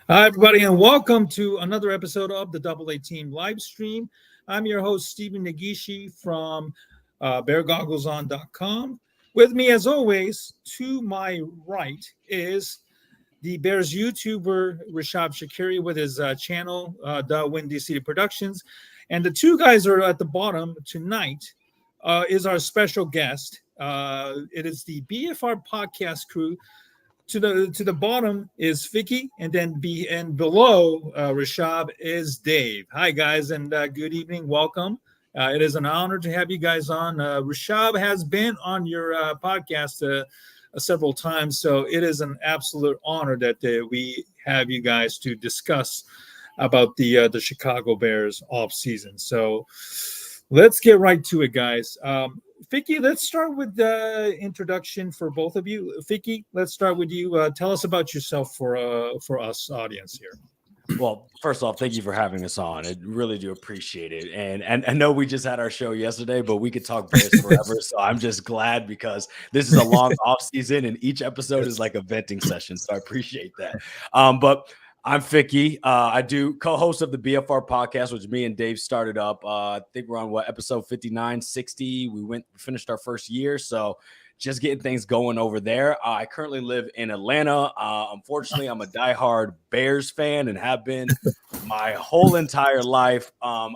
Hi, everybody, and welcome to another episode of the Double A Team live stream. I'm your host, Stephen Nagishi from BearGogglesOn.com. With me, as always, to my right is the Bears YouTuber Rishab Skiri with his channel, The Windy City Productions. And the two guys are at the bottom tonight is our special guest. It is the BFR Podcast crew. To the bottom is Ficky, and then below Rishab is Dave. Hi guys, and good evening. Welcome. It is an honor to have you guys on. Rishab has been on your podcast several times, so it is an absolute honor that we have you guys to discuss about the Chicago Bears off season. So let's get right to it, guys. Ficky, let's start with the introduction for both of you. Ficky, let's start with you. Tell us about yourself for us audience here. Well, first off, thank you for having us on. I really do appreciate it. And I know we just had our show yesterday, but we could talk Bears forever. So I'm just glad because this is a long off season and each episode is like a venting session. So I appreciate that. But I'm Ficky. I do co-host of the BFR Podcast, which me and Dave started up. I think we're on episode 59, 60. We finished our first year. So just getting things going over there. I currently live in Atlanta. Unfortunately, I'm a diehard Bears fan and have been my whole entire life. A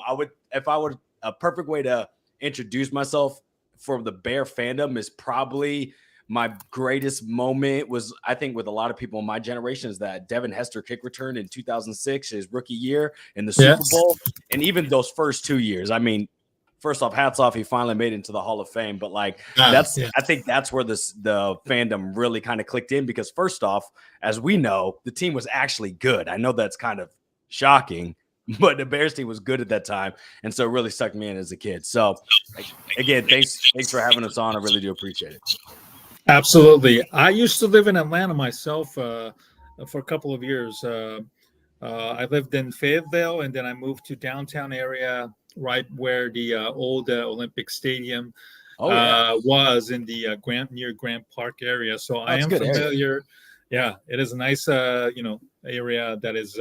perfect way to introduce myself for the Bear fandom is probably my greatest moment was, I think, with a lot of people in my generation is that Devin Hester kick return in 2006, his rookie year in the Super Bowl. And even those first 2 years, I mean, first off, hats off, he finally made it into the Hall of Fame. But I think that's where the fandom really kind of clicked in because first off, as we know, the team was actually good. I know that's kind of shocking, but the Bears team was good at that time. And so it really sucked me in as a kid. So again, thanks for having us on. I really do appreciate it. Absolutely. I used to live in Atlanta myself for a couple of years. I lived in Fayetteville, and then I moved to downtown area, right where the old Olympic Stadium was in the near Grant Park area. So I am familiar. Area. Yeah, it is a nice area that is.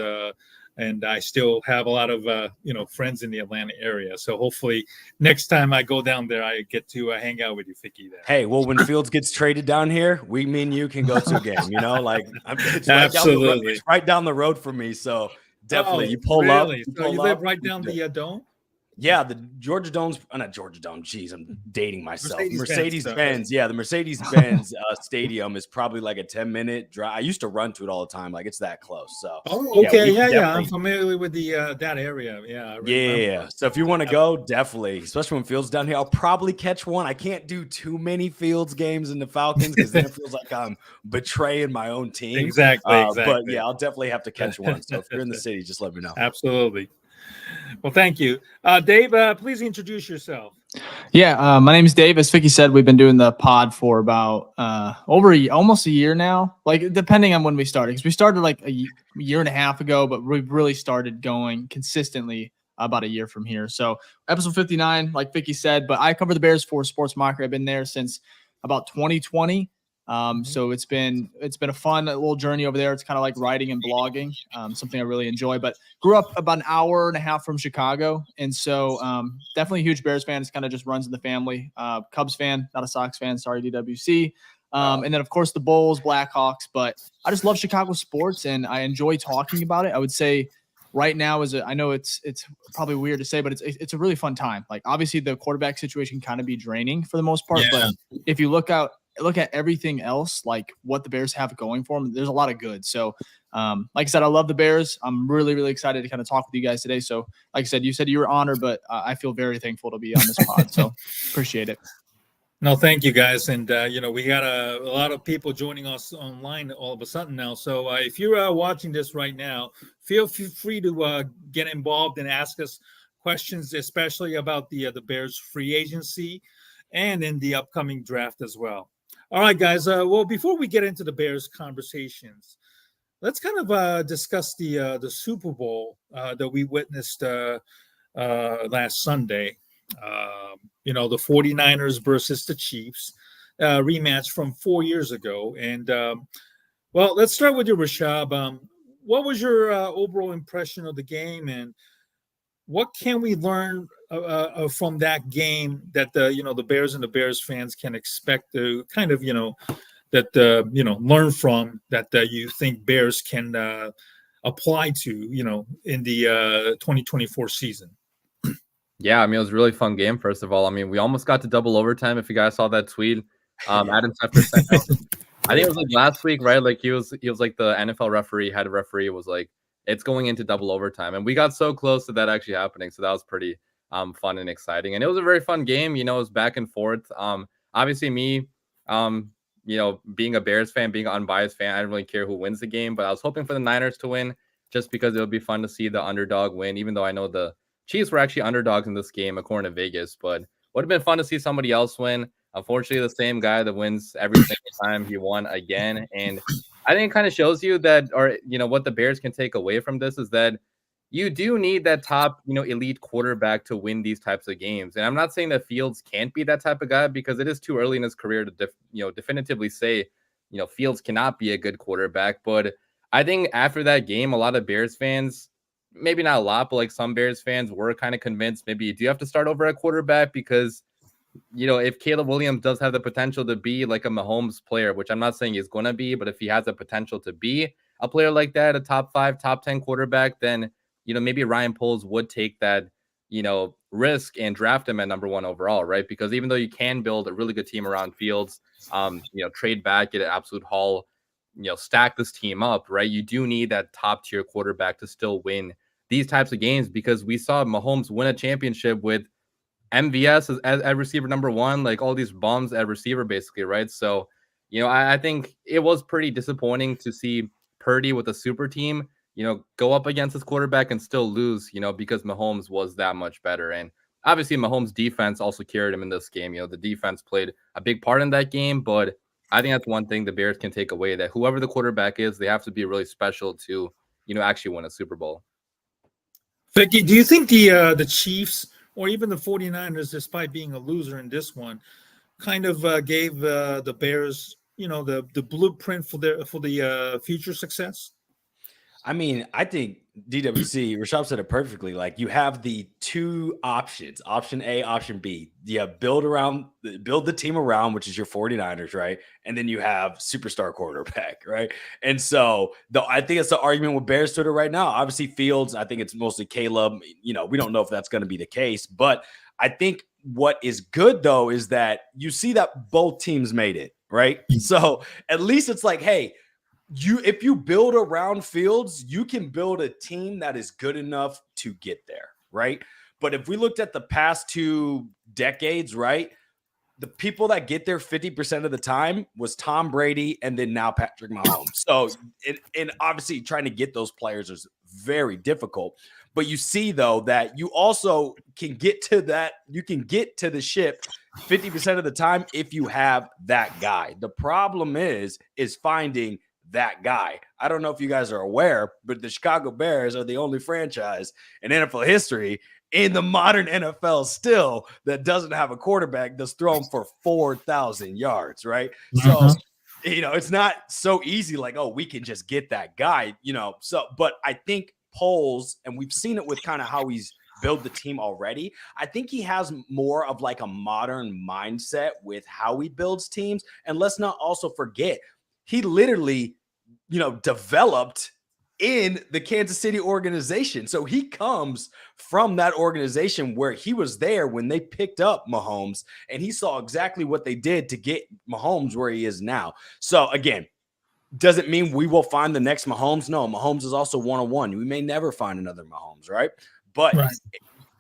And I still have a lot of, friends in the Atlanta area. So hopefully next time I go down there, I get to hang out with you, Ficky, there. Hey, well, when Fields gets traded down here, me and you can go to a game, it's Absolutely. It's right down the road from me. So definitely you pull up. You live right down the dome? Yeah, the Georgia Dome's not Georgia Dome. Geez, I'm dating myself. Mercedes-Benz. Yeah, the Mercedes-Benz stadium is probably like a 10-minute drive. I used to run to it all the time. Like it's that close. So okay, yeah. I'm familiar with the that area. Yeah. Yeah. So if you want to go, definitely, especially when Fields down here, I'll probably catch one. I can't do too many Fields games in the Falcons because then it feels like I'm betraying my own team. Exactly. But yeah, I'll definitely have to catch one. So if you're in the city, just let me know. Absolutely. Well, thank you. Dave, please introduce yourself. Yeah, my name is Dave. As Ficky said, we've been doing the pod for about almost a year now, like depending on when we started. Because we started like a year and a half ago, but we really started going consistently about a year from here. So episode 59, like Ficky said, but I cover the Bears for Sports Mockery. I've been there since about 2020. So it's been a fun little journey over there. It's kind of like writing and blogging, something I really enjoy, but grew up about an hour and a half from Chicago. And so, definitely a huge Bears fan. It's kind of just runs in the family, Cubs fan, not a Sox fan. Sorry, DWC. And then of course the Bulls, Blackhawks, but I just love Chicago sports and I enjoy talking about it. I would say right now I know it's probably weird to say, but it's a really fun time. Like obviously the quarterback situation kind of be draining for the most part, but if you look at everything else, like what the Bears have going for them, there's a lot of good. So, like I said, I love the Bears. I'm really, really excited to kind of talk with you guys today. So, like I said, you said you were honored, but I feel very thankful to be on this pod. So, appreciate it. No, thank you guys. And, we got a lot of people joining us online all of a sudden now. So if you're watching this right now, feel free to get involved and ask us questions, especially about the Bears free agency and in the upcoming draft as well. All right, guys. Well, before we get into the Bears conversations, let's kind of discuss the Super Bowl that we witnessed last Sunday. The 49ers versus the Chiefs rematch from 4 years ago. And, let's start with you, Rishab. what was your overall impression of the game, and what can we learn from that game that the Bears and the Bears fans can expect to kind of learn from, that you think Bears can apply to in the 2024 season? Yeah, I mean, it was a really fun game, first of all. I mean, we almost got to double overtime, if you guys saw that tweet. Adam Schefter sent out. I think it was like last week, right? Like he was like the NFL referee, head referee, was like, it's going into double overtime. And we got so close to that actually happening. So that was pretty fun and exciting. And it was a very fun game. It was back and forth. Obviously me, being a Bears fan, being an unbiased fan, I didn't really care who wins the game, but I was hoping for the Niners to win just because it would be fun to see the underdog win, even though I know the Chiefs were actually underdogs in this game, according to Vegas, but would have been fun to see somebody else win. Unfortunately, the same guy that wins every single time, he won again. And I think it kind of shows you that, or, what the Bears can take away from this is that you do need that top, elite quarterback to win these types of games. And I'm not saying that Fields can't be that type of guy, because it is too early in his career to, definitively say, Fields cannot be a good quarterback. But I think after that game, a lot of Bears fans, maybe not a lot, but like some Bears fans were kind of convinced maybe you do have to start over at quarterback, because, if Caleb Williams does have the potential to be like a Mahomes player, which I'm not saying he's going to be, but if he has the potential to be a player like that, a top 5, top 10 quarterback, then, maybe Ryan Poles would take that, risk and draft him at number 1 overall, right? Because even though you can build a really good team around Fields, trade back, get an absolute haul, stack this team up, right? You do need that top tier quarterback to still win these types of games, because we saw Mahomes win a championship with MVS as receiver number 1, like all these bums at receiver, basically, right? So, I think it was pretty disappointing to see Purdy with a super team, go up against his quarterback and still lose, because Mahomes was that much better. And obviously Mahomes' defense also carried him in this game. The defense played a big part in that game, but I think that's one thing the Bears can take away, that whoever the quarterback is, they have to be really special to, actually win a Super Bowl. Vicky, do you think the Chiefs or even the 49ers, despite being a loser in this one, kind of gave the Bears, the blueprint for the future success? I mean, I think DWC, Rishab said it perfectly. Like, you have the 2 options, option A, option B. You build the team around, which is your 49ers, right? And then you have superstar quarterback, right? And so I think it's the argument with Bears Twitter right now. Obviously Fields, I think it's mostly Caleb. We don't know if that's going to be the case, but I think what is good though is that you see that both teams made it, right? So at least it's like, hey, if you build around Fields, you can build a team that is good enough to get there, right? But if we looked at the past 2 decades, right, the people that get there 50% of the time was Tom Brady and then now Patrick Mahomes. So, and obviously trying to get those players is very difficult. But you see, though, that you also can get to that. You can get to the ship 50% of the time if you have that guy. The problem is finding that guy. I don't know if you guys are aware, but the Chicago Bears are the only franchise in NFL history, in the modern NFL still, that doesn't have a quarterback that's thrown for 4,000 yards, right? So, it's not so easy like, oh, we can just get that guy, So, but I think Poles, and we've seen it with kind of how he's built the team already, I think he has more of like a modern mindset with how he builds teams. And let's not also forget, he literally, developed in the Kansas City organization. So he comes from that organization where he was there when they picked up Mahomes, and he saw exactly what they did to get Mahomes where he is now. So again, doesn't mean we will find the next Mahomes. No, Mahomes is also 101. We may never find another Mahomes, right? But right.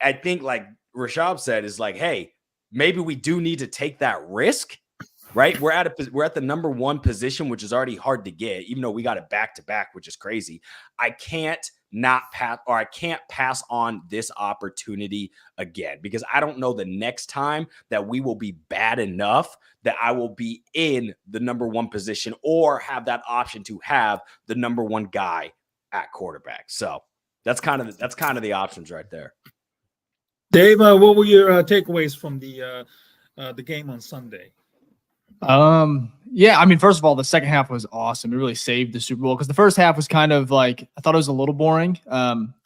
I think, like Rishab said, is like, hey, maybe we do need to take that risk. Right, we're at the number 1 position, which is already hard to get, even though we got it back to back, which is crazy. I can't pass on this opportunity again, because I don't know the next time that we will be bad enough that I will be in the number 1 position or have that option to have the number 1 guy at quarterback. So that's kind of the options right there. Dave, what were your takeaways from the game on Sunday? Yeah, I mean, first of all, the second half was awesome. It really saved the Super Bowl because the first half was kind of like, I thought it was a little boring.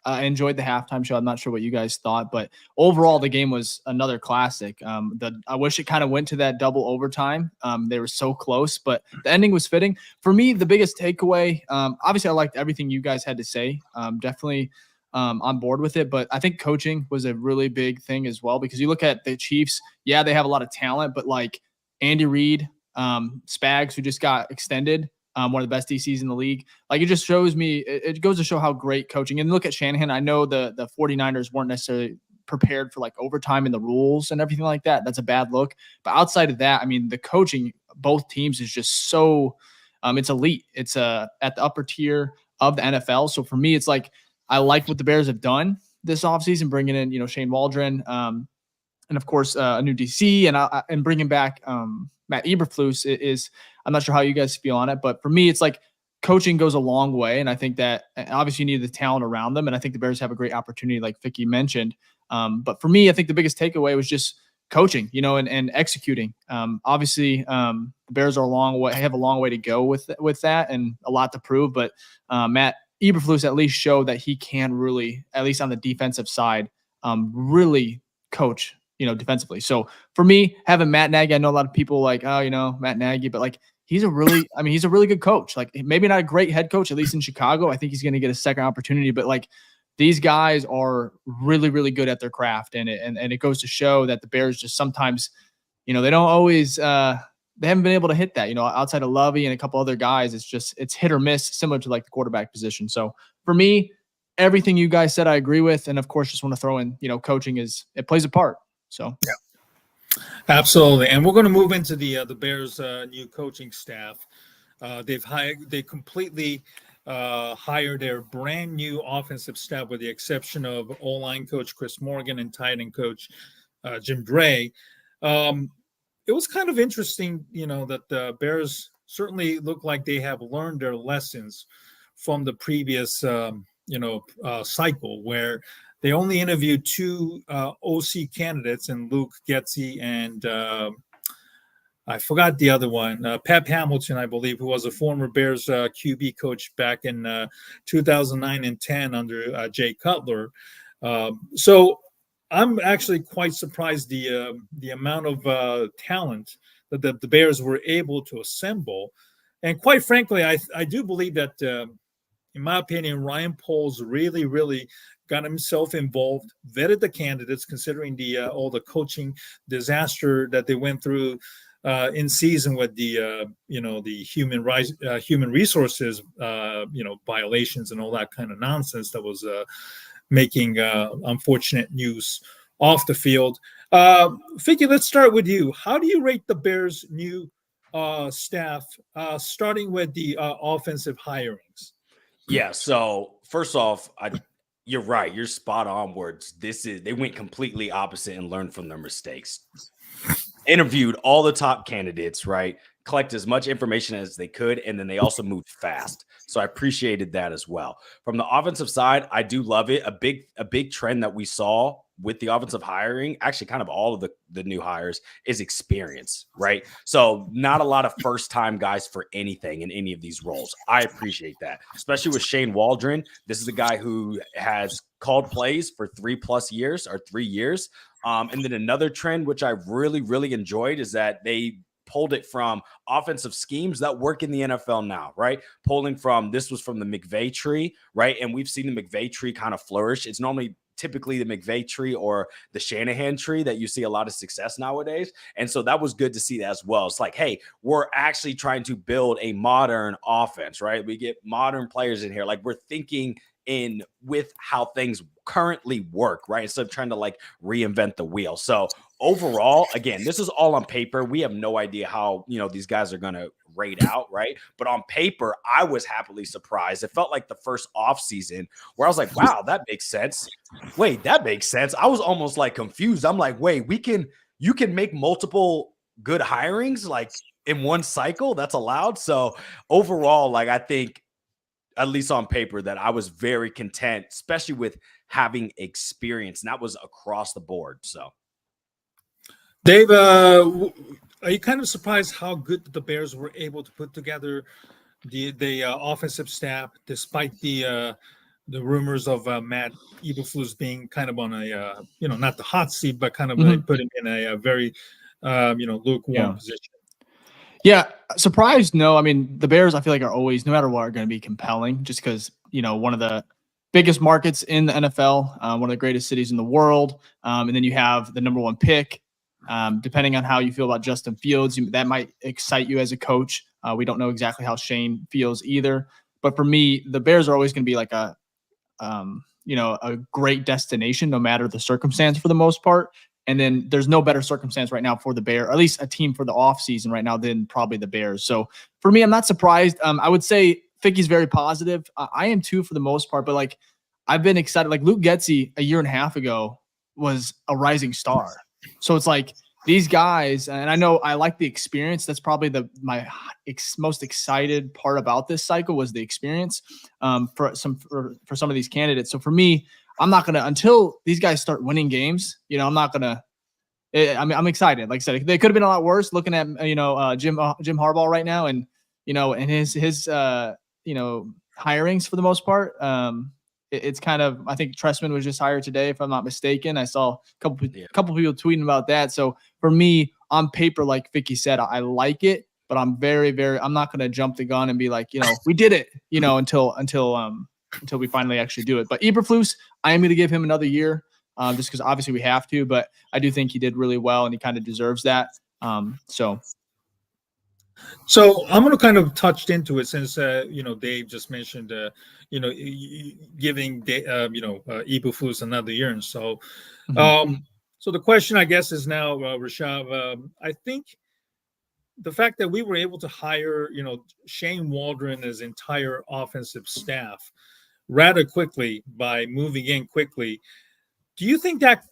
I enjoyed the halftime show. I'm not sure what you guys thought, but overall, the game was another classic. I wish it kind of went to that double overtime. They were so close, but the ending was fitting. For me, the biggest takeaway, obviously, I liked everything you guys had to say. Definitely on board with it, but I think coaching was a really big thing as well because you look at the Chiefs. Yeah, they have a lot of talent, but like Andy Reid, Spags, who just got extended, one of the best DCs in the league. Like, it just shows me, it goes to show how great coaching. And look at Shanahan. I know the 49ers weren't necessarily prepared for like overtime and the rules and everything like that. That's a bad look. But outside of that, I mean, the coaching, both teams is just so, it's elite. It's at the upper tier of the NFL. So for me, it's like, I like what the Bears have done this offseason, bringing in, Shane Waldron, and of course, a new DC, and bringing back Matt Eberflus is. I'm not sure how you guys feel on it, but for me, it's like coaching goes a long way, and I think that obviously you need the talent around them, and I think the Bears have a great opportunity, like Ficky mentioned. But for me, I think the biggest takeaway was just coaching, and executing. Obviously, the Bears are have a long way to go with that, and a lot to prove. But Matt Eberflus at least showed that he can really, at least on the defensive side, really coach. Defensively. So for me, having Matt Nagy, I know a lot of people like, Matt Nagy, but like, he's a really good coach. Like, maybe not a great head coach, at least in Chicago. I think he's going to get a second opportunity, but like, these guys are really, really good at their craft. And it goes to show that the Bears just sometimes, they don't always, they haven't been able to hit that, outside of Lovey and a couple other guys. It's hit or miss, similar to like the quarterback position. So for me, everything you guys said, I agree with. And of course, just want to throw in, coaching it plays a part. So yeah, absolutely. And we're going to move into the Bears' new coaching staff. They completely hired their brand new offensive staff, with the exception of O-line coach Chris Morgan and tight end coach Jim Dray. It was kind of interesting, that the Bears certainly look like they have learned their lessons from the previous, cycle, where they only interviewed two OC candidates, and Luke Getsy and I forgot the other one, Pep Hamilton, I believe, who was a former Bears QB coach back in 2009 and 10 under Jay Cutler. So I'm actually quite surprised the amount of talent that the Bears were able to assemble. And quite frankly, I do believe that, in my opinion, Ryan Poles really, really got himself involved, vetted the candidates, considering all the coaching disaster that they went through in season with the human resources violations and all that kind of nonsense that was making unfortunate news off the field. Ficky, let's start with you. How do you rate the Bears' new staff, starting with the offensive hirings? Yeah. So first off, you're right. You're spot on words. They went completely opposite and learned from their mistakes. Interviewed all the top candidates, right? Collect as much information as they could, and then they also moved fast. So I appreciated that as well. From the offensive side, I do love it. A big trend that we saw with the offensive hiring, actually kind of all of the new hires, is experience, right? So not a lot of first-time guys for anything in any of these roles. I appreciate that, especially with Shane Waldron. This is a guy who has called plays for 3 years. And then another trend, which I really, really enjoyed, is that they pulled it from offensive schemes that work in the NFL now, right? This was from the McVay tree, right? And we've seen the McVay tree kind of flourish. It's normally typically the McVay tree or the Shanahan tree that you see a lot of success nowadays. And so that was good to see as well. It's like, hey, we're actually trying to build a modern offense, right? We get modern players in here. Like, we're thinking in with how things currently work, right? Instead of trying to like reinvent the wheel. So overall, again, this is all on paper. We have no idea how, these guys are going to rate out, right? But on paper, I was happily surprised. It felt like the first off season where I was like, wow, that makes sense. Wait, that makes sense. I was almost like confused. I'm like, wait, you can make multiple good hirings like in one cycle. That's allowed. So overall, like, I think, at least on paper, that I was very content, especially with having experience. And that was across the board. So, Dave, Are you kind of surprised how good the Bears were able to put together the offensive staff, despite the rumors of Matt Eberflus being kind of on a not the hot seat, but kind of put him in a very lukewarm position? Yeah, surprised? No. I mean, the Bears, I feel like, are always, no matter what, are going to be compelling, just because one of the biggest markets in the NFL, one of the greatest cities in the world, and then you have the number one pick. Depending on how you feel about Justin Fields, that might excite you as a coach. We don't know exactly how Shane feels either, but for me, the Bears are always going to be like a great destination, no matter the circumstance, for the most part. And then there's no better circumstance right now for the Bears, or at least a team for the offseason right now, than probably the Bears. So for me, I'm not surprised. I would say Ficky's very positive. I am too, for the most part, but like, I've been excited. Like, Luke Getsy a year and a half ago was a rising star. So it's like these guys, and I know I like the experience. That's probably my most excited part about this cycle, was the experience for some of these candidates. So for me, I'm not going to, until these guys start winning games, I'm not going to, I'm excited. Like I said, they could have been a lot worse, looking at, Jim Harbaugh right now, and, and his hirings for the most part. It's kind of, I think Trestman was just hired today, if I'm not mistaken. I saw a couple people tweeting about that. So for me, on paper, like Ficky said, I like it, but I'm very, very, I'm not going to jump the gun and be like, we did it, until we finally actually do it. But Eberflus, I am going to give him another year, just because obviously we have to, but I do think he did really well, and he kind of deserves that. So I'm going to kind of touch into it, since Dave just mentioned giving Eberflus another year, and so so the question, I guess, is now, Rishab, I think the fact that we were able to hire Shane Waldron and his entire offensive staff rather quickly, by moving in quickly. Do you think that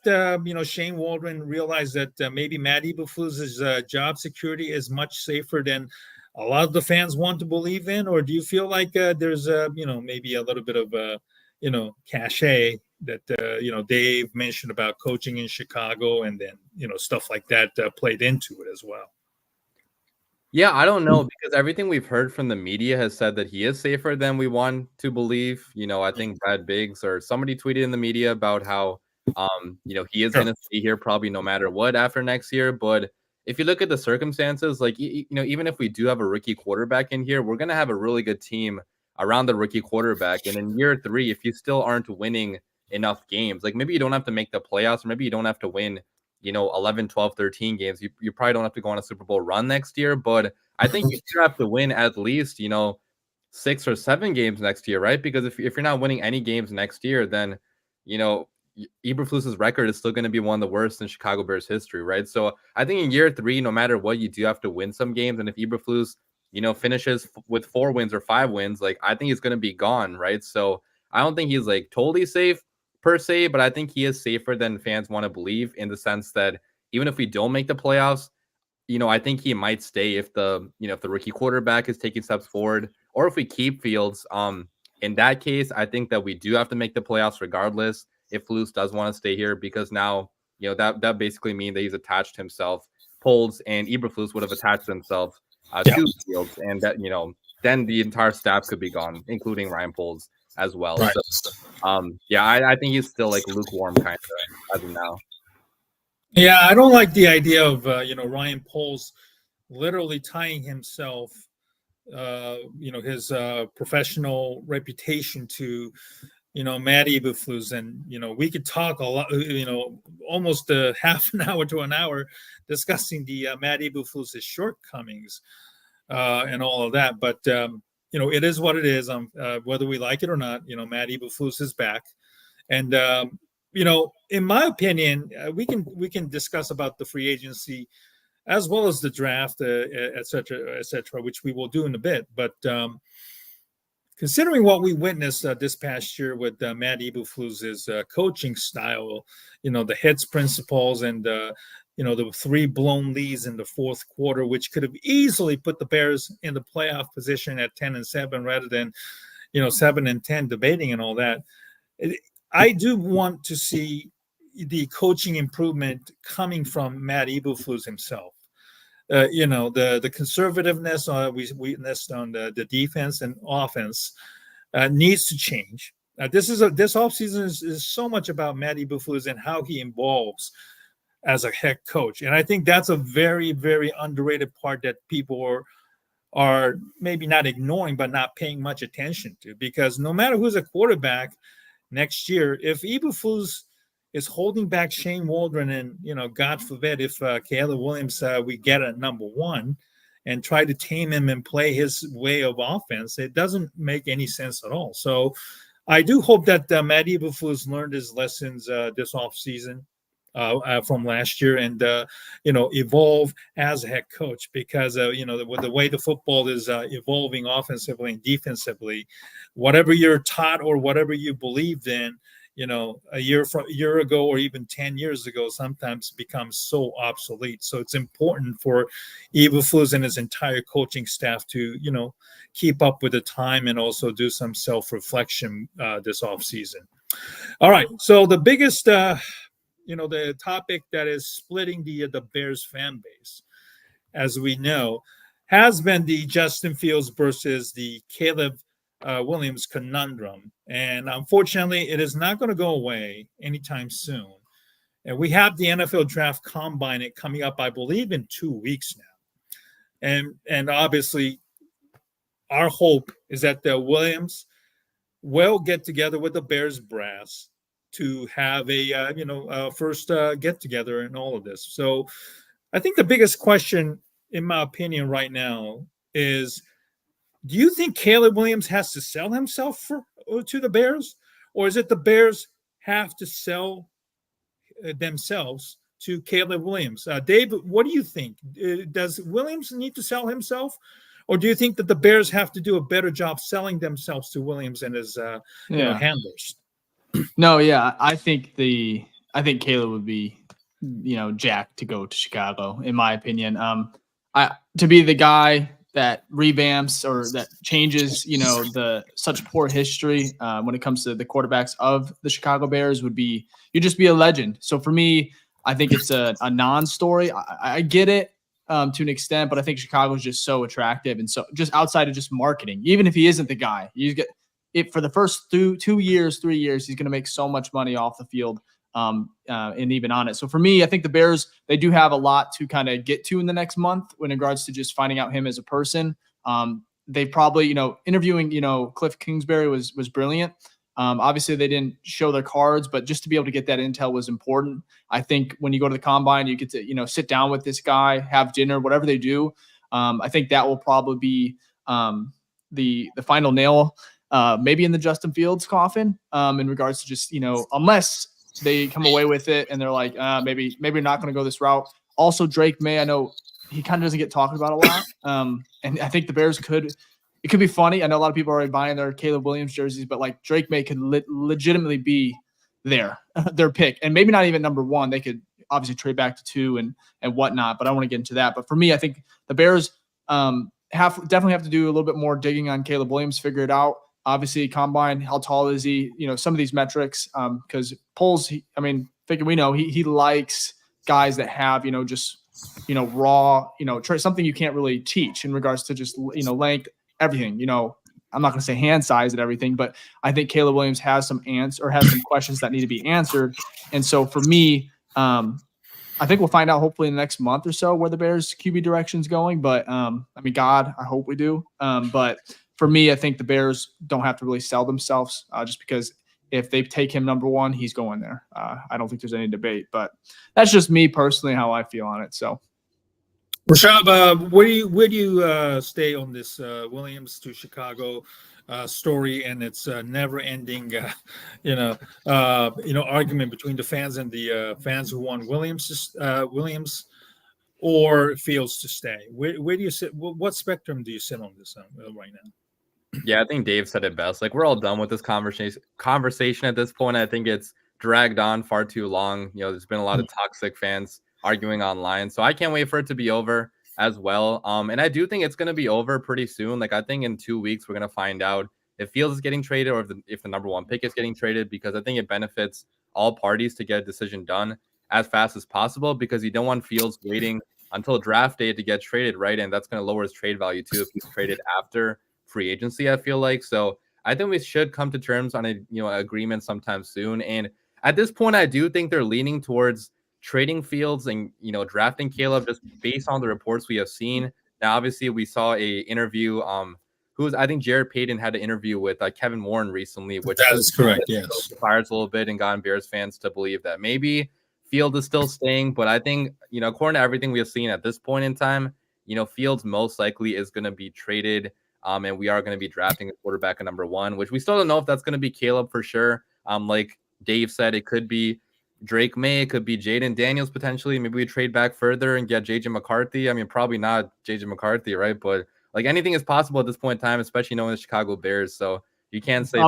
Shane Waldron realized that maybe Matt Eberflus's job security is much safer than a lot of the fans want to believe in, or do you feel like there's maybe a little bit of cachet that Dave mentioned about coaching in Chicago, and then stuff like that played into it as well? Yeah, I don't know, because everything we've heard from the media has said that he is safer than we want to believe. I think Brad Biggs or somebody tweeted in the media about how he is going to stay here probably no matter what after next year. But if you look at the circumstances, like, even if we do have a rookie quarterback in here, we're going to have a really good team around the rookie quarterback. And in year 3, if you still aren't winning enough games, like, maybe you don't have to make the playoffs, or maybe you don't have to win 11, 12, 13 games. You probably don't have to go on a Super Bowl run next year, but I think you still have to win at least, 6 or 7 games next year, right? Because if you're not winning any games next year, then, Eberflus's record is still going to be one of the worst in Chicago Bears history, right? So I think in year 3, no matter what, you do have to win some games. And if Eberflus, finishes with 4 wins or 5 wins, like, I think he's going to be gone, right? So I don't think he's like totally safe per se, but I think he is safer than fans want to believe, in the sense that even if we don't make the playoffs, I think he might stay if the rookie quarterback is taking steps forward, or if we keep Fields. In that case, I think that we do have to make the playoffs regardless, if Flus does want to stay here, because now, that basically means that he's attached himself. Poles and Eberflus would have attached themselves to Fields, and that, then the entire staff could be gone, including Ryan Poles as well. Right. So, I think he's still like lukewarm kind of as of now. Yeah, I don't like the idea of Ryan Poles literally tying himself, his professional reputation to Matt Eberflus, and we could talk a lot, almost half an hour to an hour discussing the Matt Eberflus's shortcomings and all of that, but it is what it is. Whether we like it or not, Matt Eberflus is back, and in my opinion, we can discuss about the free agency as well as the draft, et cetera, which we will do in a bit. But considering what we witnessed this past year with Matt Eberflus's coaching style, the hits principles, and the 3 blown leads in the fourth quarter, which could have easily put the Bears in the playoff position at 10-7 rather than 7-10, debating and all that. I do want to see the coaching improvement coming from Matt Eberflus himself. the conservativeness we witnessed on the defense and offense needs to change. This offseason is so much about Matt Eberflus and how he evolves as a head coach. And I think that's a very, very underrated part that people are maybe not ignoring, but not paying much attention to, because no matter who's a quarterback next year, if Eberflus is holding back Shane Waldron and, God forbid, if Caleb Williams, we get at number one and try to tame him and play his way of offense, it doesn't make any sense at all. So I do hope that Matt Eberflus learned his lessons this offseason from last year and, evolve as a head coach, because, with the way the football is evolving offensively and defensively, whatever you're taught or whatever you believed in, a year ago or even 10 years ago sometimes becomes so obsolete. So it's important for Eberflus and his entire coaching staff to, keep up with the time and also do some self-reflection this offseason. All right. So the biggest, the topic that is splitting the Bears fan base, as we know, has been the Justin Fields versus the Caleb Williams conundrum. And unfortunately, it is not going to go away anytime soon. And we have the NFL Draft Combine coming up, I believe, in 2 weeks now. And obviously, our hope is that the Williams will get together with the Bears brass to have a first get together in all of this. So I think the biggest question, in my opinion, right now is, do you think Caleb Williams has to sell himself to the Bears, or is it the Bears have to sell themselves to Caleb Williams? Dave, what do you think? Does Williams need to sell himself, or do you think that the Bears have to do a better job selling themselves to Williams and his handlers? No, yeah, I think Caleb would be, jacked to go to Chicago, in my opinion. To be the guy that revamps or that changes, the such poor history when it comes to the quarterbacks of the Chicago Bears you'd just be a legend. So for me, I think it's a non-story. I get it to an extent, but I think Chicago is just so attractive, and so just outside of just marketing, even if he isn't the guy, you get it for the first 3 years, he's going to make so much money off the field. And even on it. So for me, I think the Bears, they do have a lot to kind of get to in the next month in regards to just finding out him as a person. They probably, interviewing, Cliff Kingsbury was brilliant. Obviously they didn't show their cards, but just to be able to get that intel was important. I think when you go to the combine, you get to, sit down with this guy, have dinner, whatever they do. I think that will probably be the final nail, maybe in the Justin Fields coffin, in regards to just, unless they come away with it and they're like, maybe not going to go this route. Also, Drake May, I know he kind of doesn't get talked about a lot. And I think the Bears it could be funny. I know a lot of people are already buying their Caleb Williams jerseys, but like Drake May could legitimately be their pick, and maybe not even number one. They could obviously trade back to 2 and whatnot, but I don't want to get into that. But for me, I think the Bears definitely have to do a little bit more digging on Caleb Williams, figure it out. Obviously, combine, how tall is he? Some of these metrics, because polls, Ficky, we know he likes guys that have, just, raw, something you can't really teach in regards to just, length, everything. I'm not going to say hand size and everything, but I think Caleb Williams has some questions that need to be answered. And so for me, I think we'll find out hopefully in the next month or so where the Bears QB direction is going. But God, I hope we do. But for me, I think the Bears don't have to really sell themselves, just because if they take him number one, he's going there. I don't think there's any debate, but that's just me personally, how I feel on it. So, Rishab, where do you stay on this Williams to Chicago story and its never-ending, argument between the fans and the fans who want Williams or Fields to stay? Where do you sit? What spectrum do you sit on this right now? Yeah, I think Dave said it best. Like, we're all done with this conversation at this point. I think it's dragged on far too long. There's been a lot of toxic fans arguing online. So I can't wait for it to be over as well. And I do think it's going to be over pretty soon. Like, I think in 2 weeks, we're going to find out if Fields is getting traded or if the number one pick is getting traded, because I think it benefits all parties to get a decision done as fast as possible, because you don't want Fields waiting until draft day to get traded, right? And that's going to lower his trade value too if he's traded after free agency, I feel like. So I think we should come to terms on a agreement sometime soon. And at this point, I do think they're leaning towards trading Fields and drafting Caleb just based on the reports we have seen. Now, obviously, we saw a interview. I think Jared Payton had an interview with Kevin Warren recently, which that is correct. Yes, fires a little bit and got Bears fans to believe that maybe Fields is still staying. But I think according to everything we have seen at this point in time, Fields most likely is going to be traded. And we are going to be drafting a quarterback at number 1, which we still don't know if that's going to be Caleb for sure. Like Dave said, it could be Drake May, it could be Jaden Daniels potentially. Maybe we trade back further and get JJ McCarthy. I mean, probably not JJ McCarthy, right? But like anything is possible at this point in time, especially knowing the Chicago Bears. So you can't say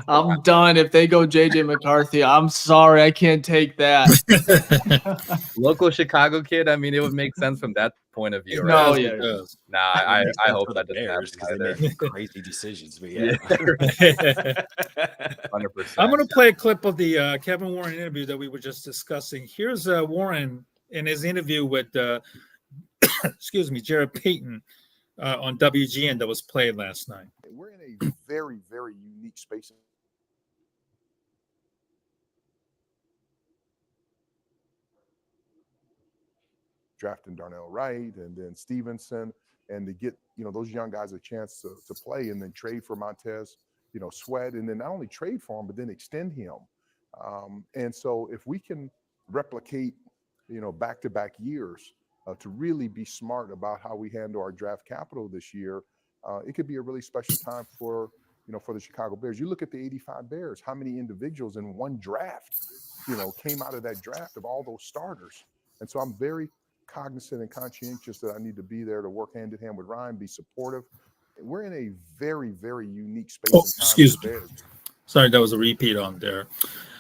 I'm done. If they go JJ McCarthy, I'm sorry, I can't take that. Local Chicago kid. I mean, it would make sense from that point of view, right? No, yeah. Nah, I hope that doesn't happen because they make crazy decisions. But yeah. 100%. I'm going to play a clip of the Kevin Warren interview that we were just discussing. Here's Warren in his interview with, Jared Payton on WGN that was played last night. We're in a very, very unique space. Drafting Darnell Wright and then Stevenson, and to get those young guys a chance to play, and then trade for Montez, Sweat, and then not only trade for him but then extend him. And so if we can replicate back-to-back years to really be smart about how we handle our draft capital this year, it could be a really special time for the Chicago Bears. You look at the 85 Bears, how many individuals in one draft came out of that draft of all those starters. And so I'm very cognizant and conscientious that I need to be there to work hand in hand with Ryan, be supportive. We're in a very, very unique space. Excuse me. Sorry, that was a repeat on there.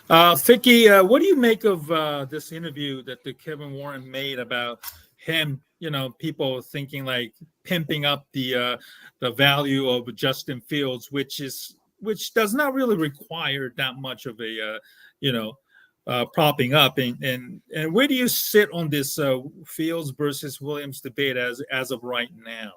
Ficky, what do you make of this interview that the Kevin Warren made about him? People thinking like pimping up the value of Justin Fields, which does not really require that much of a propping up, and where do you sit on this Fields versus Williams debate as of right now?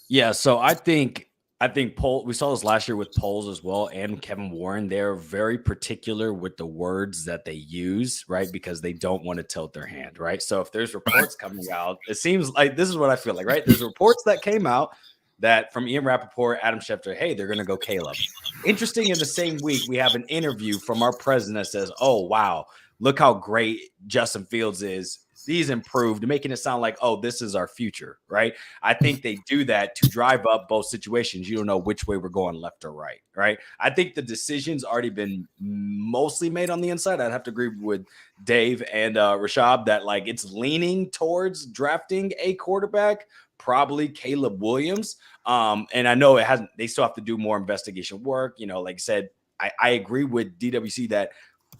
Yeah, so I think we saw this last year with Poles as well, and Kevin Warren. They're very particular with the words that they use, right? Because they don't want to tilt their hand, right? So if there's reports coming out, it seems like this is what I feel like, right? There's reports that came out that from Ian Rappaport, Adam Schefter, hey, they're going to go Caleb. Interesting, in the same week, we have an interview from our president that says, oh, wow, look how great Justin Fields is. He's improved, making it sound like, oh, this is our future, right? I think they do that to drive up both situations. You don't know which way we're going, left or right, right? I think the decision's already been mostly made on the inside. I'd have to agree with Dave and Rishab that like it's leaning towards drafting a quarterback, probably Caleb Williams. And I know they still have to do more investigation work. Like I said, I agree with DWC that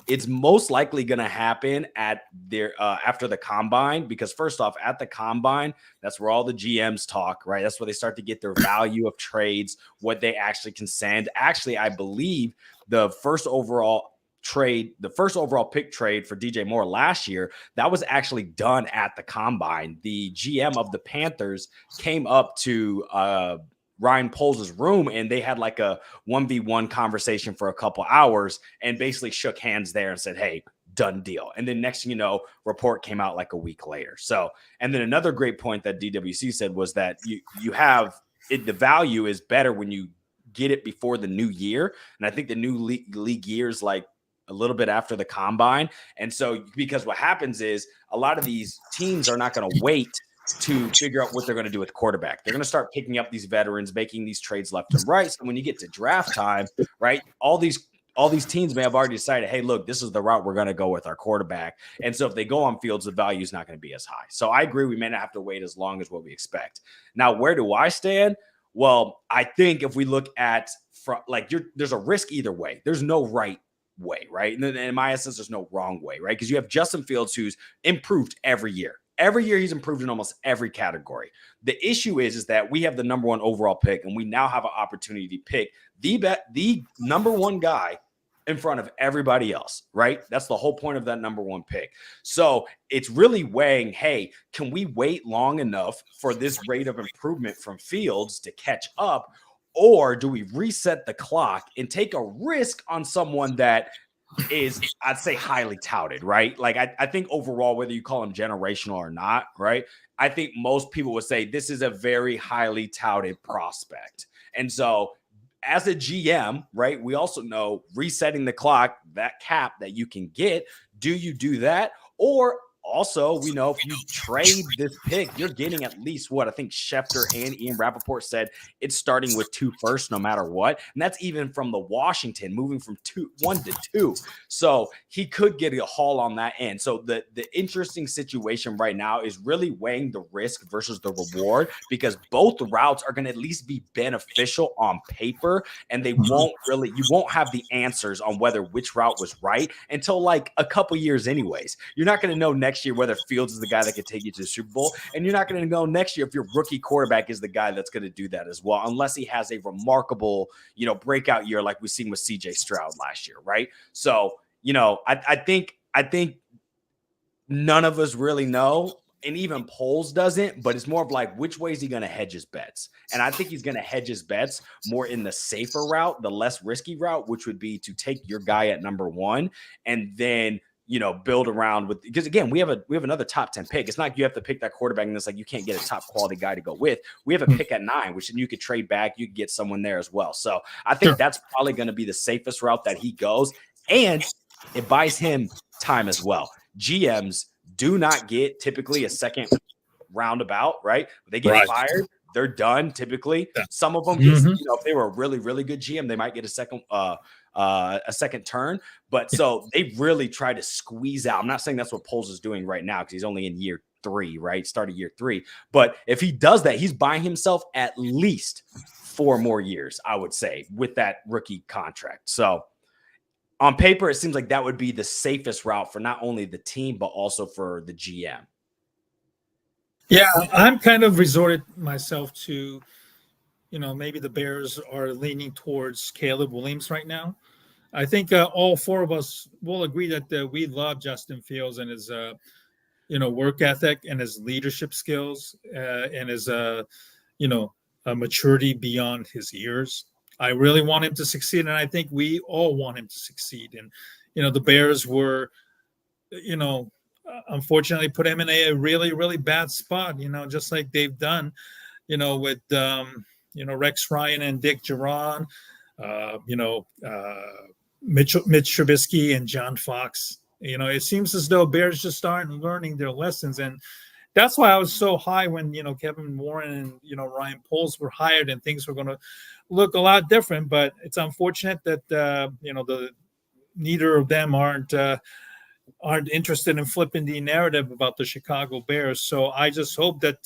it's most likely going to happen at their after the combine, because first off, at the combine, that's where all the GMs talk, right? That's where they start to get their value of trades, what they actually can send. Actually, I believe the first overall pick trade for DJ Moore last year, that was actually done at the combine. The GM of the Panthers came up to Ryan Poles' room, and they had like a 1v1 conversation for a couple hours and basically shook hands there and said, hey, done deal. And then next thing you know, report came out like a week later. So, and then another great point that DWC said was that you have it, the value is better when you get it before the new year. And I think the new league year is like a little bit after the combine. And so, because what happens is a lot of these teams are not going to wait to figure out what they're going to do with quarterback. They're going to start picking up these veterans, making these trades left and right. So when you get to draft time, right, all these teams may have already decided, hey, look, this is the route we're going to go with our quarterback. And so if they go on Fields, the value is not going to be as high. So I agree, we may not have to wait as long as what we expect. Now, where do I stand? Well, I think if we look at there's a risk either way. There's no right way, right? And in my essence, there's no wrong way, right? Because you have Justin Fields, who's improved every year. Every year he's improved in almost every category. The issue is that we have the #1 overall pick, and we now have an opportunity to pick the number one guy in front of everybody else, right? That's the whole point of that number 1 pick. So it's really weighing, hey, can we wait long enough for this rate of improvement from Fields to catch up? Or do we reset the clock and take a risk on someone that is, I'd say, highly touted, right? Like, I think overall, whether you call him generational or not, right? I think most people would say this is a very highly touted prospect. And so as a GM, right, we also know resetting the clock, that cap that you can get, do you do that? Or also, we know if you trade this pick, you're getting at least what I think Schefter and Ian Rappaport said, it's starting with 2 firsts no matter what. And that's even from the Washington, moving from 1 to 2. So he could get a haul on that end. So the interesting situation right now is really weighing the risk versus the reward, because both routes are going to at least be beneficial on paper. And you won't have the answers on whether which route was right until like a couple years anyways. You're not going to know next year whether Fields is the guy that could take you to the Super Bowl, and you're not going to know next year if your rookie quarterback is the guy that's going to do that as well, unless he has a remarkable, breakout year like we've seen with CJ Stroud last year, right? So, I think none of us really know, and even Poles doesn't, but it's more of like, which way is he going to hedge his bets? And I think he's going to hedge his bets more in the safer route, the less risky route, which would be to take your guy at number 1 and then build around with, because again, we have another top 10 pick. It's not like you have to pick that quarterback and it's like you can't get a top quality guy to go with. We have a pick at 9, which then you could trade back. You could get someone there as well. So I think that's probably going to be the safest route that he goes, and it buys him time as well. GMs do not get typically a second roundabout, right? They get fired, they're done typically. Some of them, if they were a really, really good GM, they might get a second turn. But so they really try to squeeze out. I'm not saying that's what Poles is doing right now because he's only in year 3, right? Started year 3. But if he does that, he's buying himself at least 4 more years, I would say, with that rookie contract. So on paper, it seems like that would be the safest route for not only the team, but also for the GM. Yeah, I'm kind of resorted myself to, maybe the Bears are leaning towards Caleb Williams right now. I think all 4 of us will agree that we love Justin Fields and his, work ethic and his leadership skills and his, maturity beyond his years. I really want him to succeed, and I think we all want him to succeed. And, the Bears were, unfortunately put him in a really, really bad spot, just like they've done, with, Rex Ryan and Dick Geron, Mitch Trubisky and John Fox. It seems as though Bears just aren't learning their lessons. And that's why I was so high when, Kevin Warren and, Ryan Poles were hired and things were going to look a lot different. But it's unfortunate that, neither of them aren't interested in flipping the narrative about the Chicago Bears. So I just hope that,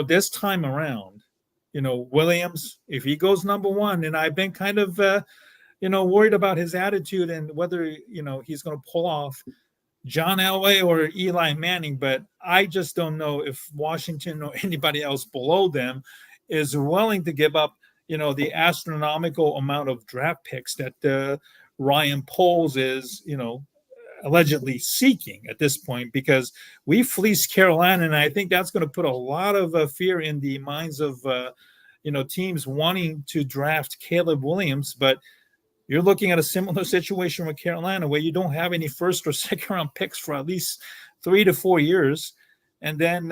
this time around, Williams, if he goes number 1, and I've been kind of, worried about his attitude and whether, he's going to pull off John Elway or Eli Manning, but I just don't know if Washington or anybody else below them is willing to give up, the astronomical amount of draft picks that Ryan Poles is, allegedly seeking at this point, because we fleeced Carolina, and I think that's going to put a lot of fear in the minds of teams wanting to draft Caleb Williams. But you're looking at a similar situation with Carolina, where you don't have any first or second round picks for at least 3 to 4 years, and then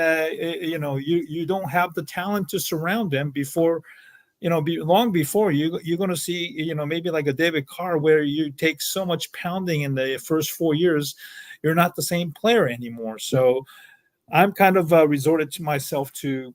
you don't have the talent to surround them before. Long before you're going to see, maybe like a David Carr, where you take so much pounding in the first 4 years, you're not the same player anymore. So I'm kind of resorted to myself to,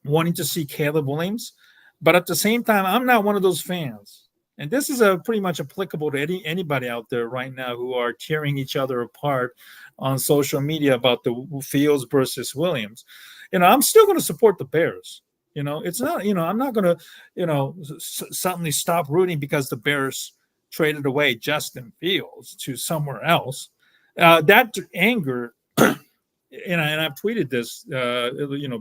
wanting to see Caleb Williams. But at the same time, I'm not one of those fans. And this is pretty much applicable to anybody out there right now who are tearing each other apart on social media about the Fields versus Williams. I'm still going to support the Bears. It's not, I'm not going to, suddenly stop rooting because the Bears traded away Justin Fields to somewhere else. That anger, and I've tweeted this,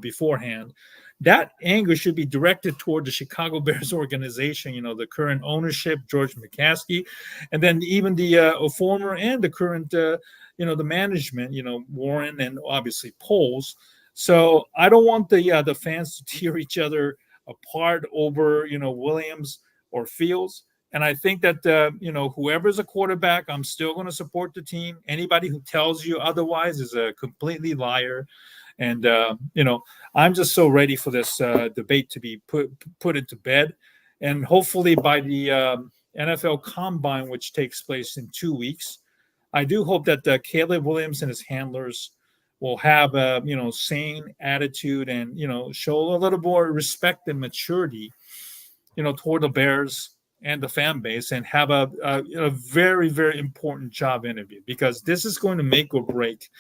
beforehand, that anger should be directed toward the Chicago Bears organization, the current ownership, George McCaskey, and then even the former and the current, the management, Warren and obviously Poles. So I don't want the fans to tear each other apart over, Williams or Fields. And I think that, whoever's a quarterback, I'm still going to support the team. Anybody who tells you otherwise is a completely liar. And, I'm just so ready for this debate to be put into bed. And hopefully by the NFL Combine, which takes place in 2 weeks, I do hope that Caleb Williams and his handlers will have a, sane attitude and, show a little more respect and maturity, toward the Bears and the fan base, and have a very, very important job interview, because this is going to make or break,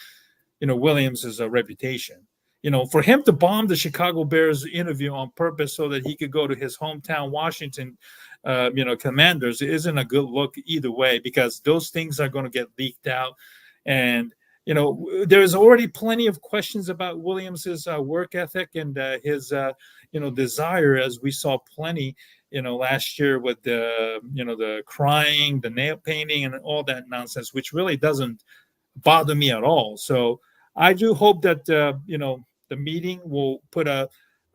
Williams' reputation. For him to bomb the Chicago Bears interview on purpose so that he could go to his hometown Washington, Commanders, isn't a good look either way, because those things are going to get leaked out. And, there's already plenty of questions about Williams's work ethic and his, desire, as we saw plenty, last year with the crying, the nail painting, and all that nonsense, which really doesn't bother me at all. So I do hope that, the meeting will put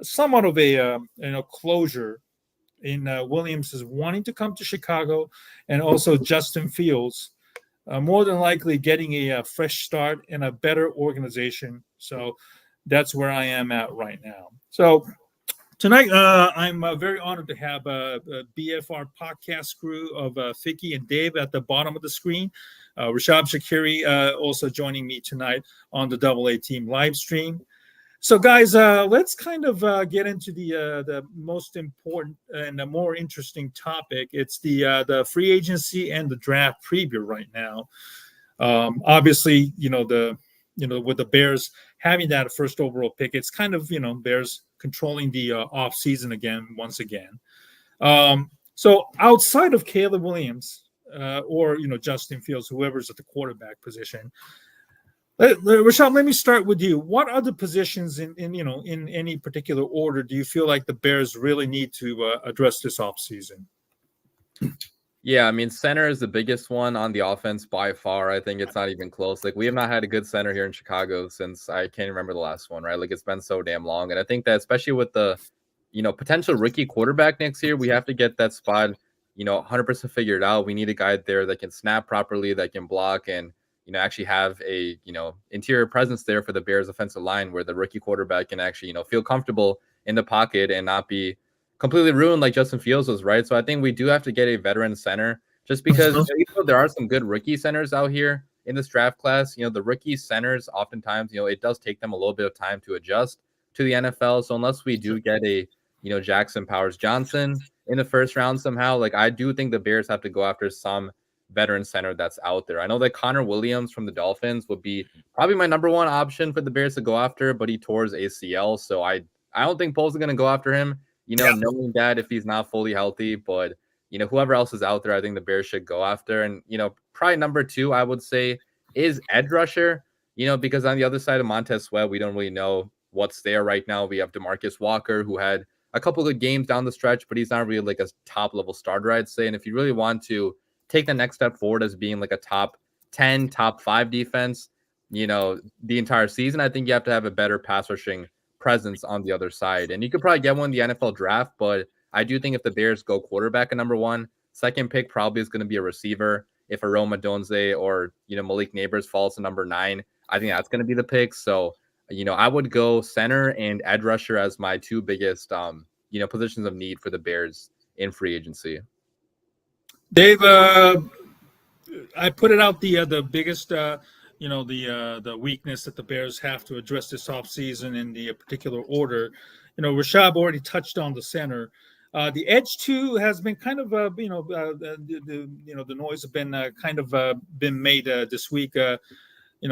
somewhat of a, closure in Williams' wanting to come to Chicago, and also Justin Fields more than likely getting a fresh start in a better organization. So that's where I am at right now. So tonight, I'm very honored to have a BFR podcast crew of Ficky and Dave at the bottom of the screen. Rishab Skiri also joining me tonight on the AA Team live stream. So, guys, let's kind of get into the most important and the more interesting topic. It's the free agency and the draft preview right now. Obviously, with the Bears having that first overall pick, it's kind of Bears controlling the off season once again. So, outside of Caleb Williams or Justin Fields, whoever's at the quarterback position. Rishab, let me start with you. What other positions in any particular order do you feel like the Bears really need to address this offseason? Yeah, I mean, center is the biggest one on the offense by far. I think it's not even close. Like, we have not had a good center here in Chicago since I can't remember the last one, right? Like, it's been so damn long. And I think that especially with the, potential rookie quarterback next year, we have to get that spot, 100% figured out. We need a guy there that can snap properly, that can block, and actually have a, interior presence there for the Bears offensive line, where the rookie quarterback can actually, feel comfortable in the pocket and not be completely ruined like Justin Fields was, right? So I think we do have to get a veteran center, just because even though there are some good rookie centers out here in this draft class, the rookie centers oftentimes, it does take them a little bit of time to adjust to the NFL. So unless we do get a, Jackson Powers Johnson in the first round somehow, like, I do think the Bears have to go after some veteran center that's out there. I know that Connor Williams from the Dolphins would be probably my number one option for the Bears to go after, but he tore his ACL, so I don't think Poles is going to go after him, knowing that if he's not fully healthy. But whoever else is out there, I think the Bears should go after. And probably number two, I would say, is edge rusher, because on the other side of Montez Sweat, we don't really know what's there right now. We have DeMarcus Walker, who had a couple of games down the stretch, but he's not really like a top level starter, I'd say. And if you really want to take the next step forward as being like a top 10, top 5 defense, the entire season, I think you have to have a better pass rushing presence on the other side. And you could probably get one in the NFL draft, but I do think if the Bears go quarterback at number one, second pick probably is going to be a receiver. If a Roma Donze or, Malik Neighbors falls to number 9, I think that's going to be the pick. So, I would go center and edge rusher as my two biggest, positions of need for the Bears in free agency. Dave, I put it out the biggest, the weakness that the Bears have to address this offseason in the particular order. Rishab already touched on the center. The edge too has been kind of, the noise have been kind of been made this week.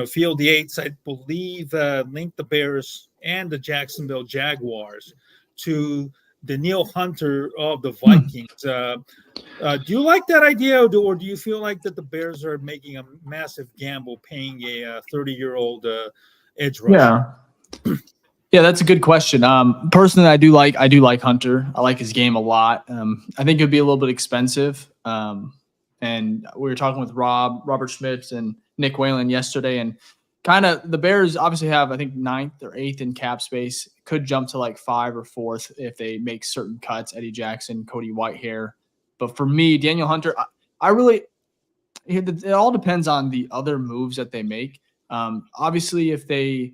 Field Yates, I believe, linked the Bears and the Jacksonville Jaguars to Danielle Hunter of the Vikings. Do you like that idea, or do you feel like that the Bears are making a massive gamble paying a 30-year-old edge rusher? Yeah. Yeah, that's a good question. Personally, I do like Hunter. I like his game a lot. I think it would be a little bit expensive. And we were talking with Robert Schmitz, and Nick Whalen yesterday, and kind of the Bears obviously have, I think, 9th or 8th in cap space. Could jump to like 5 or 4th if they make certain cuts. Eddie Jackson, Cody Whitehair. But for me, Daniel Hunter, it all depends on the other moves that they make. Obviously, if they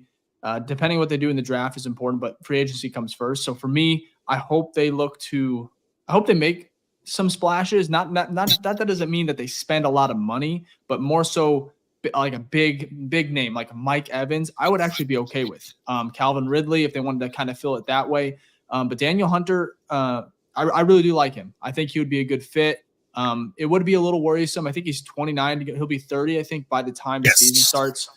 depending on what they do in the draft is important, but free agency comes first. So for me, I hope they make some splashes. Not that doesn't mean that they spend a lot of money, but more so like a big name like Mike Evans, I would actually be okay with. Calvin Ridley, if they wanted to kind of fill it that way. But Daniel Hunter, I really do like him. I think he would be a good fit. It would be a little worrisome. I think he's 29. He'll be 30, I think, by the time the season starts.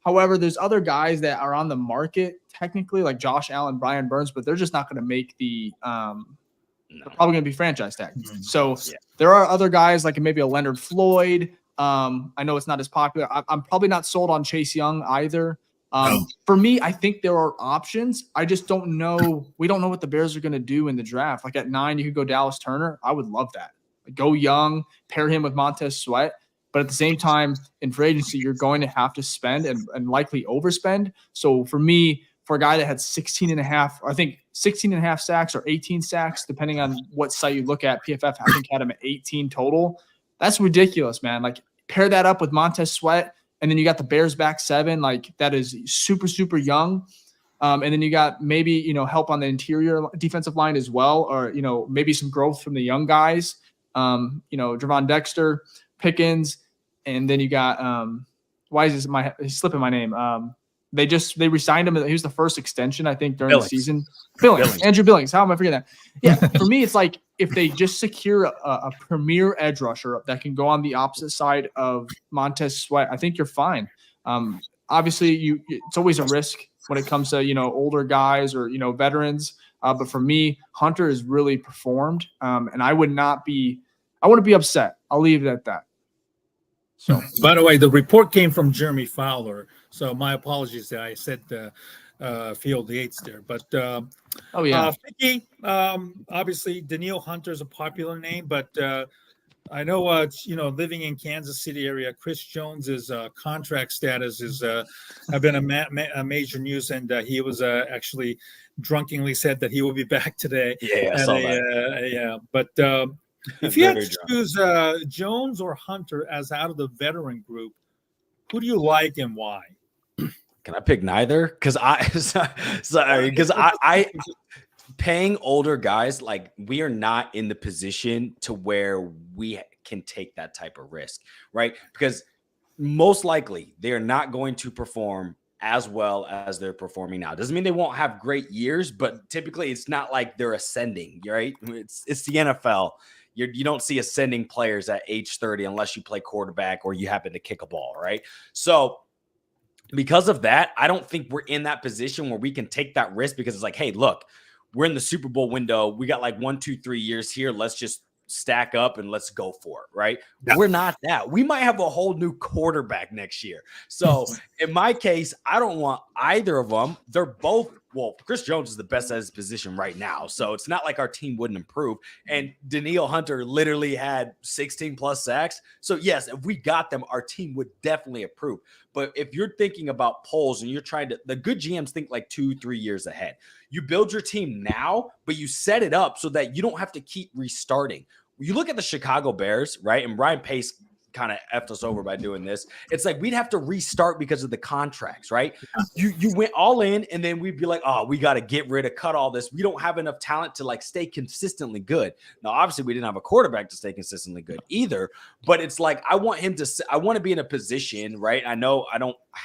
However, there's other guys that are on the market technically, like Josh Allen, Brian Burns, but they're just not going to make the they're probably going to be franchise tagged. So there are other guys like maybe a Leonard Floyd. I know it's not as popular. I'm probably not sold on Chase Young either. For me, I think there are options. I just don't know. We don't know what the Bears are going to do in the draft. Like at 9, you could go Dallas Turner. I would love that. Go young, pair him with Montez Sweat. But at the same time, in free agency, you're going to have to spend and likely overspend. So for me, for a guy that had 16 and a half sacks or 18 sacks, depending on what site you look at, PFF, I think had him at 18 total. That's ridiculous, man. Like pair that up with Montez Sweat, and then you got the Bears back 7. Like that is super, super young. And then you got maybe, help on the interior defensive line as well, or, maybe some growth from the young guys. Javon Dexter, Pickens, and then you got why is this slipping my name? They re-signed him. He was the first extension, I think, during the season. Billings. Andrew Billings. How am I forgetting that? Yeah, for me, it's like if they just secure a premier edge rusher that can go on the opposite side of Montez Sweat, I think you're fine. Obviously, it's always a risk when it comes to older guys or veterans. But for me, Hunter has really performed, and I wouldn't be upset. I'll leave it at that. So, by the way, the report came from Jeremy Fowler. So my apologies that I said Field Yates there. But Ficky, obviously Daniil Hunter is a popular name, but I know living in Kansas City area, Chris Jones's contract status is have been a major news, and he was actually drunkenly said that he will be back today. Yeah, I saw that. But if you had to choose Jones or Hunter as out of the veteran group, who do you like and why? Can I pick neither? Because I paying older guys, like we are not in the position to where we can take that type of risk, right? Because most likely they are not going to perform as well as they're performing now. Doesn't mean they won't have great years, but typically it's not like they're ascending, right? It's the NFL. You don't see ascending players at age 30 unless you play quarterback or you happen to kick a ball, right? So because of that, I don't think we're in that position where we can take that risk, because it's like, hey, look, we're in the Super Bowl window. We got like 1, 2, 3 years here. Let's just stack up and let's go for it, right? Yeah. We're not that. We might have a whole new quarterback next year. So in my case, I don't want either of them. They're both, well, Chris Jones is the best at his position right now. So it's not like our team wouldn't improve. And Daniil Hunter literally had 16 plus sacks. So yes, if we got them, our team would definitely improve. But if you're thinking about polls and you're trying to, the good GMs think like 2-3 years ahead. You build your team now, but you set it up so that you don't have to keep restarting. You look at the Chicago Bears, right? And Ryan Pace kind of effed us over by doing this. It's like we'd have to restart because of the contracts, right? You went all in, and then we'd be like, oh, we got to cut all this. We don't have enough talent to like stay consistently good. Now, obviously, we didn't have a quarterback to stay consistently good either, but it's like I want to be in a position, right? I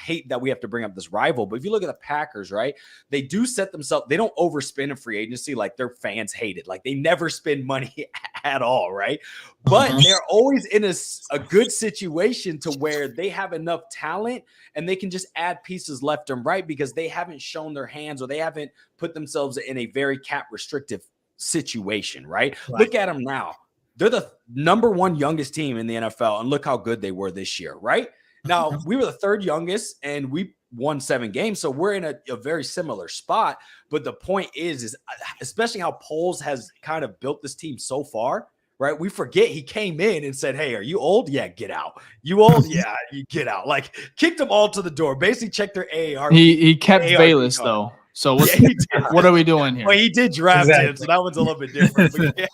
hate that we have to bring up this rival, but if you look at the Packers, right, they do set themselves, they don't overspend in free agency like their fans hate it. Like they never spend money at all, right? But they're always in a good situation to where they have enough talent and they can just add pieces left and right because they haven't shown their hands or they haven't put themselves in a very cap restrictive situation, right? Look at them now. They're the number 1 youngest team in the NFL, and look how good they were this year, right? Now, we were the 3rd youngest, and we won 7 games. So we're in a very similar spot. But the point is especially how Poles has kind of built this team so far, right? We forget he came in and said, hey, are you old? Yeah, get out. You old? Yeah, you get out. Like, kicked them all to the door. Basically checked their AAR. He kept AARP Bayless, card. though. So what are we doing here? Well, he did draft him, so that one's a little bit different. But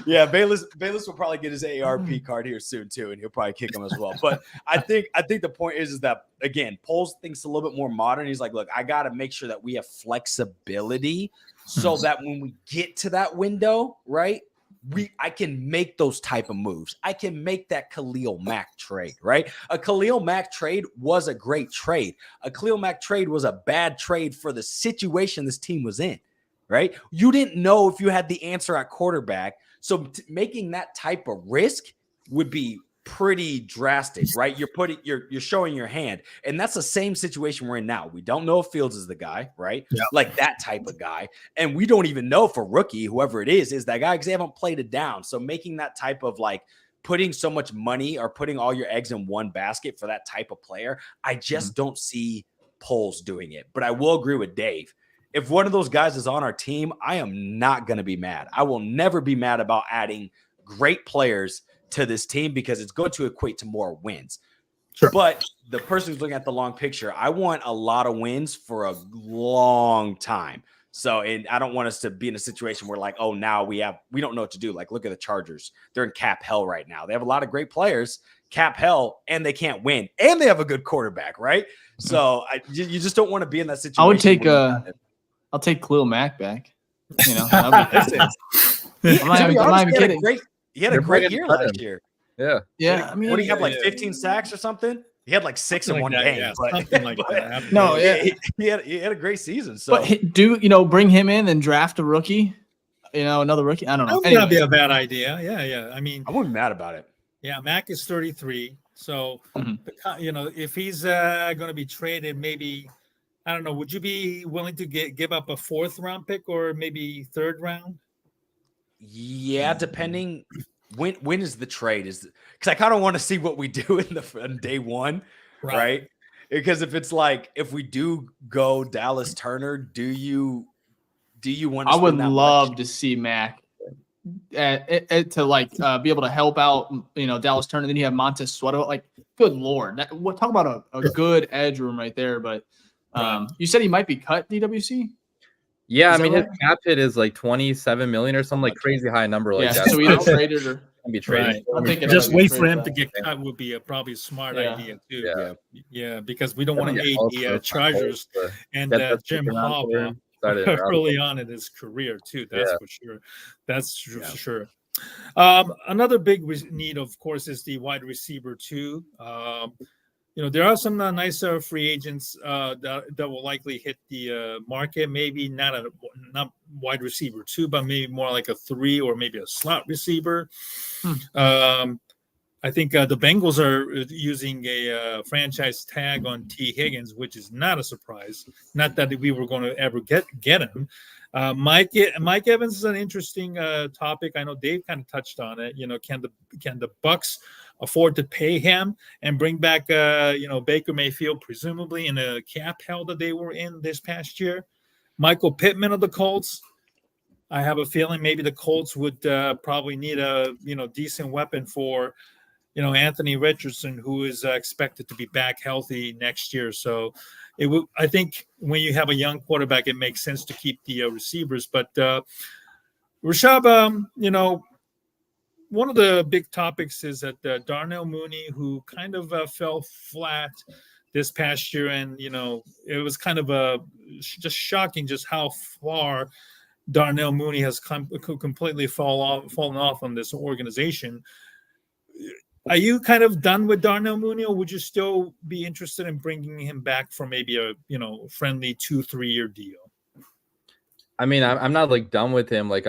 yeah, Bayless will probably get his AARP card here soon too, and he'll probably kick him as well. But I think the point is that, again, Poles thinks a little bit more modern. He's like, look, I got to make sure that we have flexibility so that when we get to that window, right, I can make those type of moves. I can make that Khalil Mack trade, right? A Khalil Mack trade was a great trade. A Khalil Mack trade was a bad trade for the situation this team was in, right? You didn't know if you had the answer at quarterback. So making that type of risk would be pretty drastic, right? You're showing your hand, and that's the same situation we're in now. We don't know if Fields is the guy, right? Yeah. Like that type of guy, and we don't even know if a rookie, whoever it is that guy, because they haven't played it down. So making that type of like putting so much money or putting all your eggs in one basket for that type of player, I just don't see Poles doing it. But I will agree with Dave. If one of those guys is on our team, I am not going to be mad. I will never be mad about adding great players to this team because it's going to equate to more wins. Sure. But the person who's looking at the long picture, I want a lot of wins for a long time. So, and I don't want us to be in a situation where like, oh, now we don't know what to do. Like, look at the Chargers. They're in cap hell right now. They have a lot of great players, cap hell, and they can't win. And they have a good quarterback, right? So you just don't want to be in that situation. I would take I'll take Khalil Mack back. You know, I'm not even kidding. He had a great year last year. Yeah. I mean, what do you have, like 15 sacks or something? He had like 6 in one game. Yeah, but, something like that. No, he had a great season. So but bring him in and draft a rookie? Another rookie? I don't know. That would not be a bad idea. Yeah. I mean, I wouldn't be mad about it. Yeah, Mac is 33. So, if he's going to be traded, maybe, I don't know, would you be willing to give up a 4th round pick or maybe 3rd round? Yeah, depending when is the trade, is because I kind of want to see what we do in day one, right? Because if we do go Dallas Turner, do you want to? I would love to see Mac to like be able to help out, Dallas Turner. Then you have Montez Sweat. Like, good Lord, talk about a good edge room right there. But you said he might be cut, DWC. Yeah, I mean, his cap hit is like 27 million or some like crazy high number like that. So either traded or can be traded. Right. I'm thinking just wait for him to get cut would be probably a smart idea too. Yeah, because we don't want to aid the Chargers and Jim Harbaugh early on in his career too. That's for sure. That's for sure. Another big need, of course, is the wide receiver too. There are some nice free agents that will likely hit the market. Maybe not wide receiver 2, but maybe more like a 3 or maybe a slot receiver. I think the Bengals are using a franchise tag on T. Higgins, which is not a surprise. Not that we were going to ever get him. Mike Evans is an interesting topic. I know Dave kind of touched on it. Can the Bucs afford to pay him and bring back Baker Mayfield, presumably in a cap hell that they were in this past year? Michael Pittman of the Colts. I have a feeling maybe the Colts would probably need a decent weapon for Anthony Richardson, who is expected to be back healthy next year. So I think when you have a young quarterback, it makes sense to keep the receivers. But Rishab, one of the big topics is that Darnell Mooney, who kind of fell flat this past year, and it was kind of just shocking just how far Darnell Mooney has completely fallen off on this organization. Are you kind of done with Darnell Mooney, or would you still be interested in bringing him back for maybe a friendly 2-3 year deal? I mean, I'm not like done with him. Like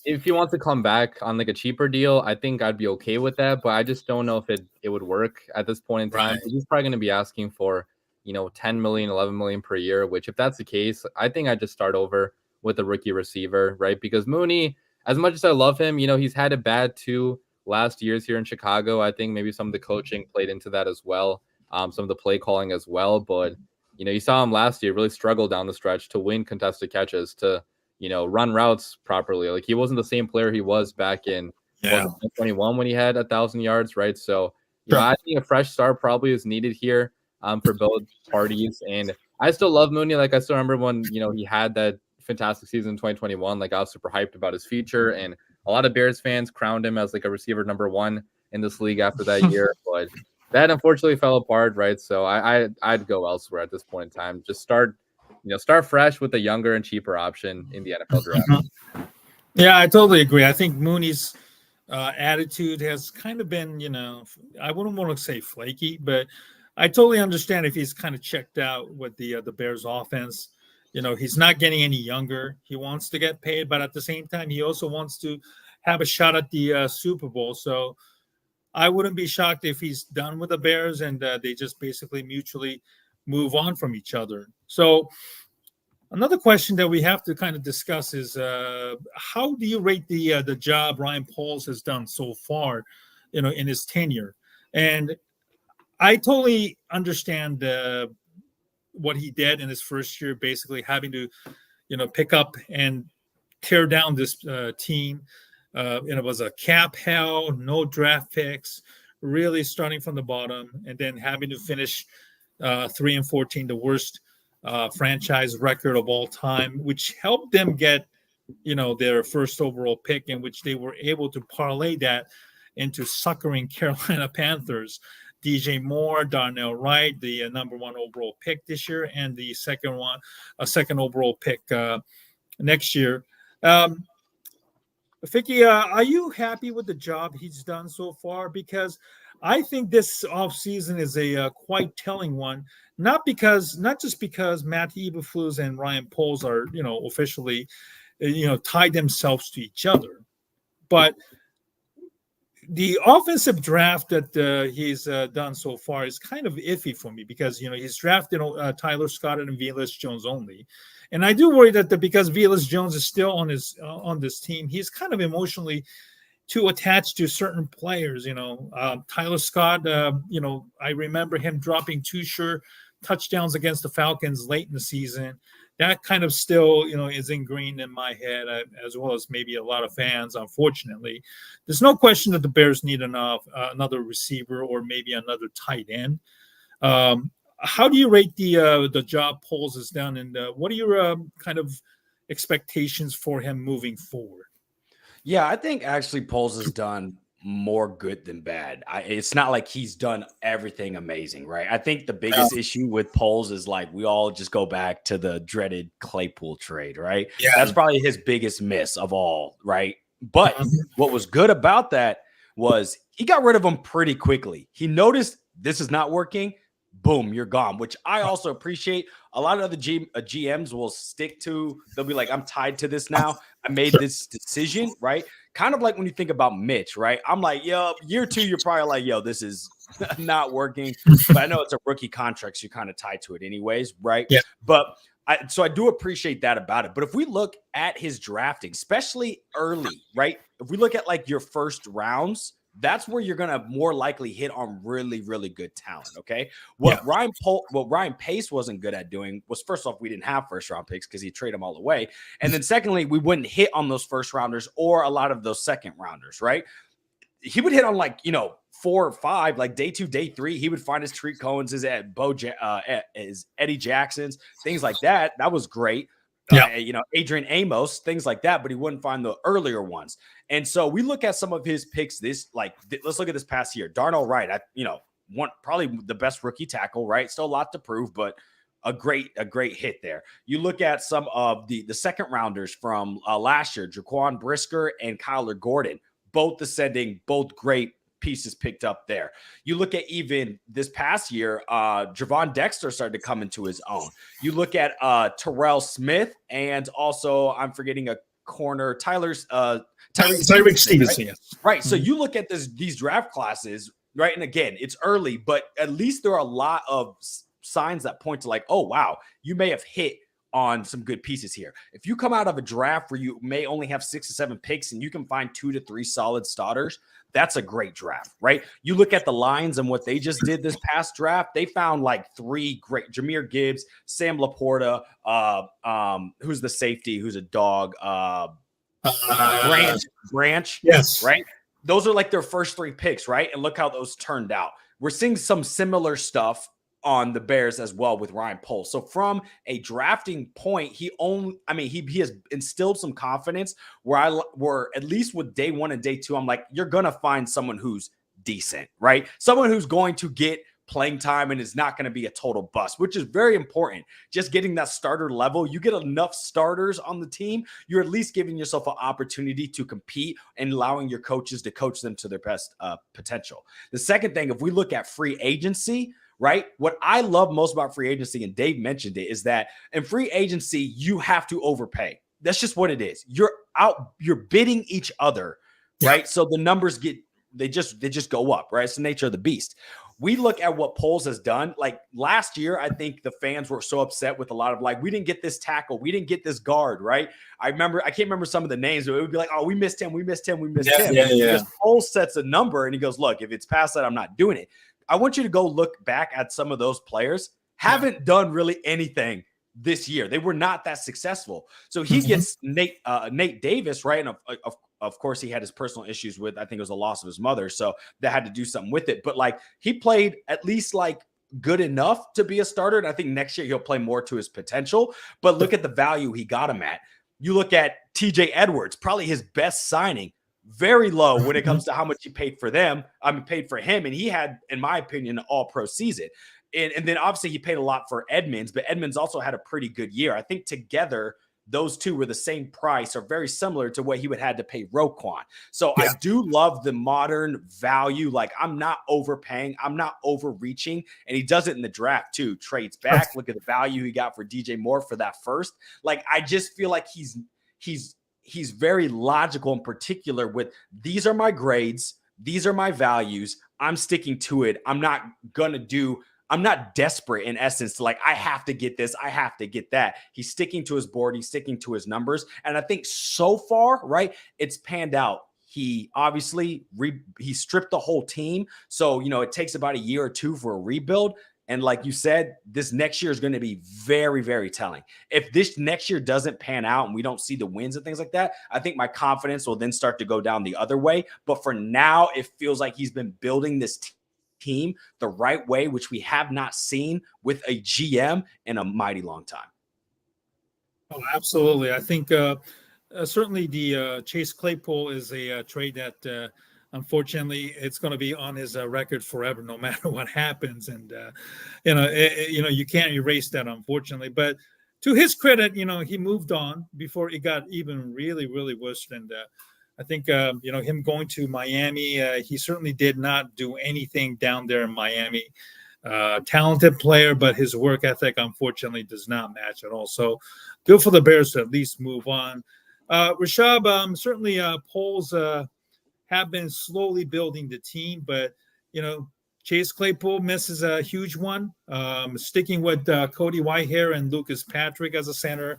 if he wants to come back on like a cheaper deal, I think I'd be okay with that. But I just don't know if it would work at this point in time. Right. He's probably going to be asking for 10 million, 11 million per year. Which if that's the case, I think I'd just start over with a rookie receiver, right? Because Mooney, as much as I love him, he's had it bad too last years here in Chicago. I think maybe some of the coaching played into that as well. some of the play calling as well. But, you saw him last year really struggle down the stretch to win contested catches, to, run routes properly. Like, he wasn't the same player he was back in 2021 when he had 1,000 yards, right? So, I think a fresh start probably is needed here for both parties. And I still love Mooney. Like, I still remember when, he had that fantastic season in 2021. Like, I was super hyped about his future, and a lot of Bears fans crowned him as like a receiver number 1 in this league after that year. But that unfortunately fell apart, right? So I'd go elsewhere at this point in time. Just start fresh with a younger and cheaper option in the NFL draft. Yeah, I totally agree. I think Mooney's attitude has kind of been, I wouldn't want to say flaky, but I totally understand if he's kind of checked out with the Bears offense. He's not getting any younger. He wants to get paid, but at the same time, he also wants to have a shot at the Super Bowl. So I wouldn't be shocked if he's done with the Bears and they just basically mutually move on from each other. So another question that we have to kind of discuss is how do you rate the job Ryan Poles has done so far, in his tenure? And I totally understand what he did in his first year, basically having to, pick up and tear down this team. It was a cap hell, no draft picks, really starting from the bottom, and then having to finish 3-14, the worst franchise record of all time, which helped them get, their first overall pick, in which they were able to parlay that into suckering Carolina Panthers. DJ Moore, Darnell Wright, the number 1 overall pick this year, and the second overall pick next year. Ficky, are you happy with the job he's done so far? Because I think this offseason is a quite telling one, not just because Matt Eberflus and Ryan Poles are, officially, tied themselves to each other, but the offensive draft that he's done so far is kind of iffy for me because, he's drafted Tyler Scott and Velus Jones only. And I do worry that because Velus Jones is still on this team, he's kind of emotionally too attached to certain players. Tyler Scott, I remember him dropping 2 sure touchdowns against the Falcons late in the season. That kind of still, is ingrained in my head, as well as maybe a lot of fans, unfortunately. There's no question that the Bears need another receiver or maybe another tight end. How do you rate the job Poles has done, and what are your kind of expectations for him moving forward? Yeah, I think actually Poles has done more good than bad. It's not like he's done everything amazing, right? I think the biggest issue with Poles is like we all just go back to the dreaded Claypool trade, right? Yeah. That's probably his biggest miss of all, right? But what was good about that was he got rid of him pretty quickly. He noticed this is not working. Boom, you're gone, which I also appreciate. A lot of other GMs will stick to, they'll be like, I'm tied to this now. I made this decision, right? Kind of like when you think about Mitch, right? I'm like, yo, year 2, you're probably like, yo, this is not working. But I know it's a rookie contract, so you're kind of tied to it anyways, right? Yeah. But I do appreciate that about it. But if we look at his drafting, especially early, right? If we look at like your first rounds, that's where you're going to more likely hit on really, really good talent. Okay. What Ryan Pace wasn't good at doing was, first off, we didn't have first round picks because he traded them all away. And then secondly, we wouldn't hit on those first rounders or a lot of those second rounders, right? He would hit on 4 or 5, like day 2, day 3, he would find his Tariq Cohen's, his Eddie Jackson's, things like that. That was great. Adrian Amos, things like that, but he wouldn't find the earlier ones. And so we look at some of his picks let's look at this past year. Darnell Wright, probably the best rookie tackle, right? Still a lot to prove, but a great hit there. You look at some of the second rounders from last year, Jaquan Brisker and Kyler Gordon, both ascending, both great pieces picked up there. You look at even this past year, Javon Dexter started to come into his own. You look at Terrell Smith, and also I'm forgetting a corner, Tyreek Stevenson. Right. So you look at these draft classes, right? And again, it's early, but at least there are a lot of signs that point to like, oh, wow, you may have hit on some good pieces here. If you come out of a draft where you may only have 6 or 7 picks and you can find 2 to 3 solid starters, that's a great draft, right? You look at the Lions and what they just did this past draft. They found like 3 great Jahmyr Gibbs, Sam Laporta, who's the safety, who's a dog, Branch. Yes. Right. Those are like their first 3 picks, right? And look how those turned out. We're seeing some similar stuff on the Bears as well with Ryan Poles. So from a drafting point, he has instilled some confidence where at least with day 1 and day 2, I'm like, you're going to find someone who's decent, right? Someone who's going to get playing time and is not going to be a total bust, which is very important. Just getting that starter level, you get enough starters on the team, you're at least giving yourself an opportunity to compete and allowing your coaches to coach them to their best potential. The second thing, if we look at free agency, right? What I love most about free agency, and Dave mentioned it, is that in free agency, you have to overpay. That's just what it is. You're bidding each other, right? So the numbers they just go up, right? It's the nature of the beast. We look at what Poles has done. Like last year, I think the fans were so upset with a lot of like, we didn't get this tackle, we didn't get this guard, right? I can't remember some of the names, but it would be like, oh, we missed him. Yeah. Because Poles sets a number and he goes, look, if it's past that, I'm not doing it. I want you to go look back at some of those players. Haven't done really anything this year. They were not that successful. So he gets Nate Davis, right? And of course, he had his personal issues with, I think it was the loss of his mother. So that had to do something with it. But like he played at least like good enough to be a starter. And I think next year he'll play more to his potential. But look at the value he got him at. You look at TJ Edwards, probably his best signing. Very low when it comes to how much he paid for him. And he had, in my opinion, an all-pro season. And then obviously he paid a lot for Edmonds, but Edmonds also had a pretty good year. I think together those two were the same price or very similar to what he would have to pay Roquan. So I do love the modern value. Like I'm not overpaying. I'm not overreaching. And he does it in the draft too. Trades back. Look at the value he got for DJ Moore for that first. Like I just feel like he's very logical in particular with these are my grades. These are my values. I'm sticking to it. I'm not desperate in essence to like, I have to get this. I have to get that. He's sticking to his board. He's sticking to his numbers. And I think so far, right, it's panned out. He obviously, he stripped the whole team. So, it takes about a year or 2 for a rebuild. And like you said, this next year is going to be very, very telling. If this next year doesn't pan out and we don't see the wins and things like that, I think my confidence will then start to go down the other way. But for now, it feels like he's been building this team the right way, which we have not seen with a GM in a mighty long time. Oh, absolutely. I think certainly the Chase Claypool is a trade that unfortunately it's going to be on his record forever, no matter what happens. And you can't erase that, unfortunately. But to his credit, he moved on before it got even really, really worse. And I think, him going to Miami, he certainly did not do anything down there in Miami. Talented player, but his work ethic, unfortunately, does not match at all. So good for the Bears to at least move on. Rishab, certainly Poles have been slowly building the team, but, Chase Claypool misses a huge one. Sticking with Cody Whitehair and Lucas Patrick as a center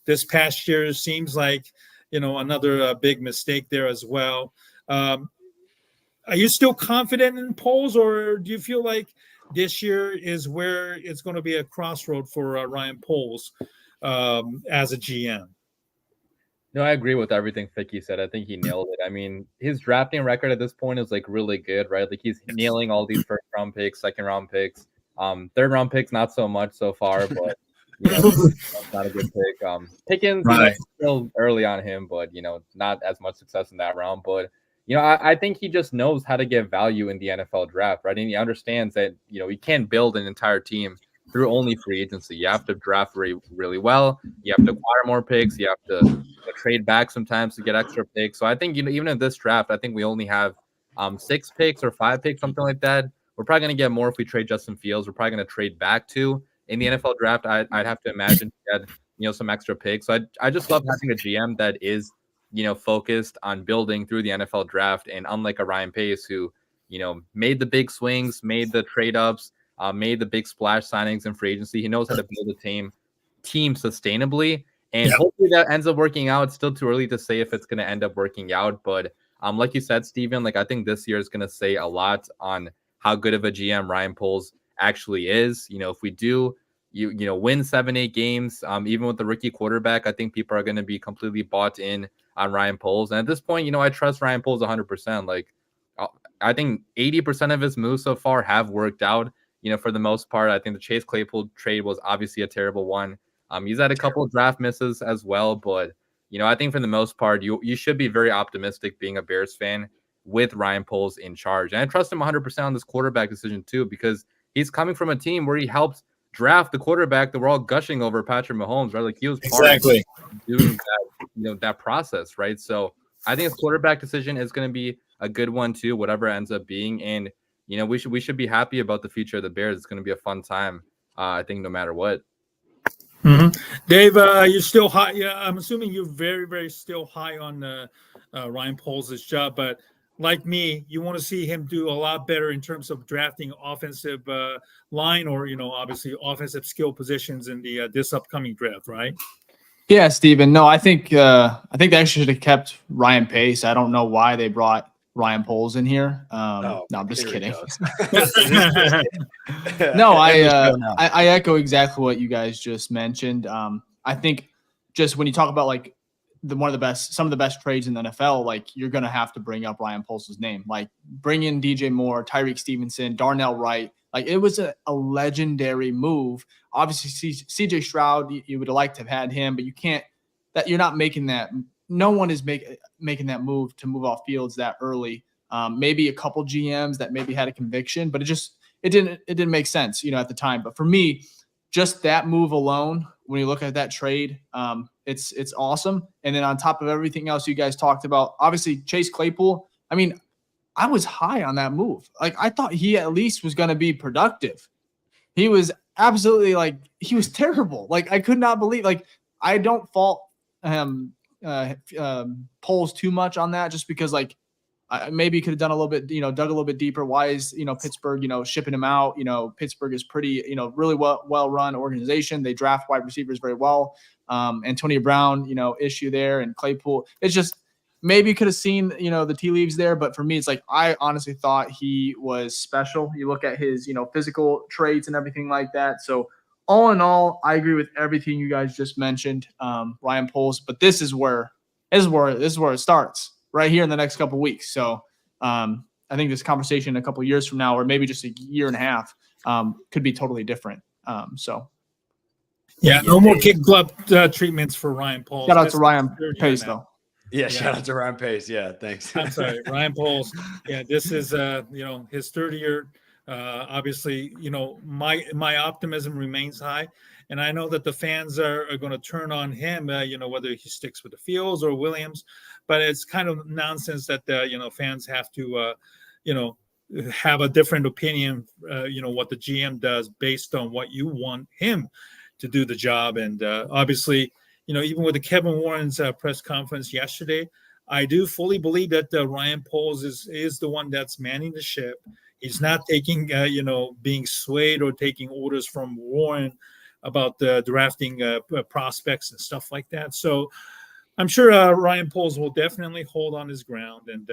this past year seems like, another big mistake there as well. Are you still confident in Poles, or do you feel like this year is where it's going to be a crossroad for Ryan Poles as a GM? No, I agree with everything Ficky said. I think he nailed it. I mean, his drafting record at this point is like really good, right? Like he's nailing all these first round picks, second round picks, third round picks, not so much so far, but that's not a good pick. Pickens, right. Still early on him, but not as much success in that round. But I think he just knows how to get value in the NFL draft, right? And he understands that you can't build an entire team through only free agency. You have to draft really well. You have to acquire more picks. You have to trade back sometimes to get extra picks. So I think even in this draft, I think we only have 6 picks or 5 picks, something like that. We're probably going to get more if we trade Justin Fields. We're probably going to trade back to in the NFL draft. I'd have to imagine to get some extra picks. So I just love having a GM that is focused on building through the NFL draft, and unlike a Ryan Pace who made the big swings, made the trade ups, made the big splash signings in free agency. He knows how to build a team team sustainably. And hopefully that ends up working out. It's still too early to say if it's going to end up working out. But like you said, Steven, like I think this year is going to say a lot on how good of a GM Ryan Poles actually is. If we do win 7-8 games, even with the rookie quarterback, I think people are going to be completely bought in on Ryan Poles. And at this point, I trust Ryan Poles 100%. Like I think 80% of his moves so far have worked out. For the most part, I think the Chase Claypool trade was obviously a terrible one. He's had a couple of draft misses as well, but I think for the most part, you should be very optimistic being a Bears fan with Ryan Poles in charge. And I trust him 100% on this quarterback decision too, because he's coming from a team where he helped draft the quarterback that we're all gushing over, Patrick Mahomes, right? Like he was part of doing that, that process, right? So I think his quarterback decision is going to be a good one too, whatever it ends up being. And we should be happy about the future of the Bears. It's going to be a fun time, I think, no matter what. Mm-hmm. Dave, you're still high. Yeah, I'm assuming you're very, very still high on Ryan Poles' job. But like me, you want to see him do a lot better in terms of drafting offensive line or obviously offensive skill positions in the this upcoming draft, right? Yeah, Steven. No, I think they actually should have kept Ryan Pace. I don't know why they brought Ryan Poles in here. No, I'm just kidding. No, I echo exactly what you guys just mentioned. I think just when you talk about like some of the best trades in the NFL, like you're gonna have to bring up Ryan Poles' name. Like bring in DJ Moore, Tyreek Stevenson, Darnell Wright. Like it was a legendary move. Obviously, CJ Stroud, you would have liked to have had him, but you can't. That you're not making that. No one is making that move to move off fields that early. Maybe a couple GMs that maybe had a conviction, but it didn't make sense, at the time. But for me, just that move alone, when you look at that trade, it's awesome. And then on top of everything else you guys talked about, obviously Chase Claypool. I mean, I was high on that move. Like I thought he at least was going to be productive. He was absolutely he was terrible. Like I could not believe. Like I don't fault Poles too much on that, just because maybe could have done a little bit, dug a little bit deeper. Why is Pittsburgh shipping him out? Pittsburgh is pretty really well run organization. They draft wide receivers very well. Antonio Brown issue there, and Claypool. It's just maybe could have seen the tea leaves there, but for me it's like I honestly thought he was special. You look at his physical traits and everything like that. So all in all, I agree with everything you guys just mentioned, Ryan Poles. But this is where it starts right here in the next couple of weeks. So I think this conversation a couple of years from now, or maybe just a year and a half, could be totally different. No more kid glove treatments for Ryan Poles. Shout out to Ryan Pace though. Yeah, shout out to Ryan Pace. Yeah, thanks. I'm sorry, Ryan Poles. Yeah, this is his third year. Obviously, my optimism remains high, and I know that the fans are going to turn on him. Whether he sticks with the Fields or Williams, but it's kind of nonsense that fans have to have a different opinion. What the GM does based on what you want him to do the job, and obviously, even with the Kevin Warren's press conference yesterday, I do fully believe that Ryan Poles is the one that's manning the ship. He's not taking, being swayed or taking orders from Warren about the drafting prospects and stuff like that. So I'm sure Ryan Poles will definitely hold on his ground and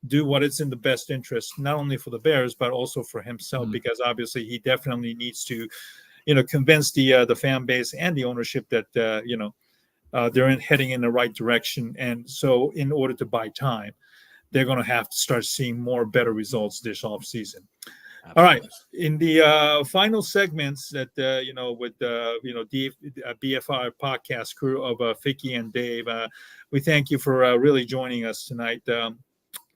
do what is in the best interest, not only for the Bears, but also for himself, because obviously he definitely needs to, convince the fan base and the ownership that, they're heading in the right direction. And so in order to buy time, they're going to have to start seeing better results this offseason. All right. In the final segments that, with BFR Podcast crew of Ficky and Dave, we thank you for really joining us tonight.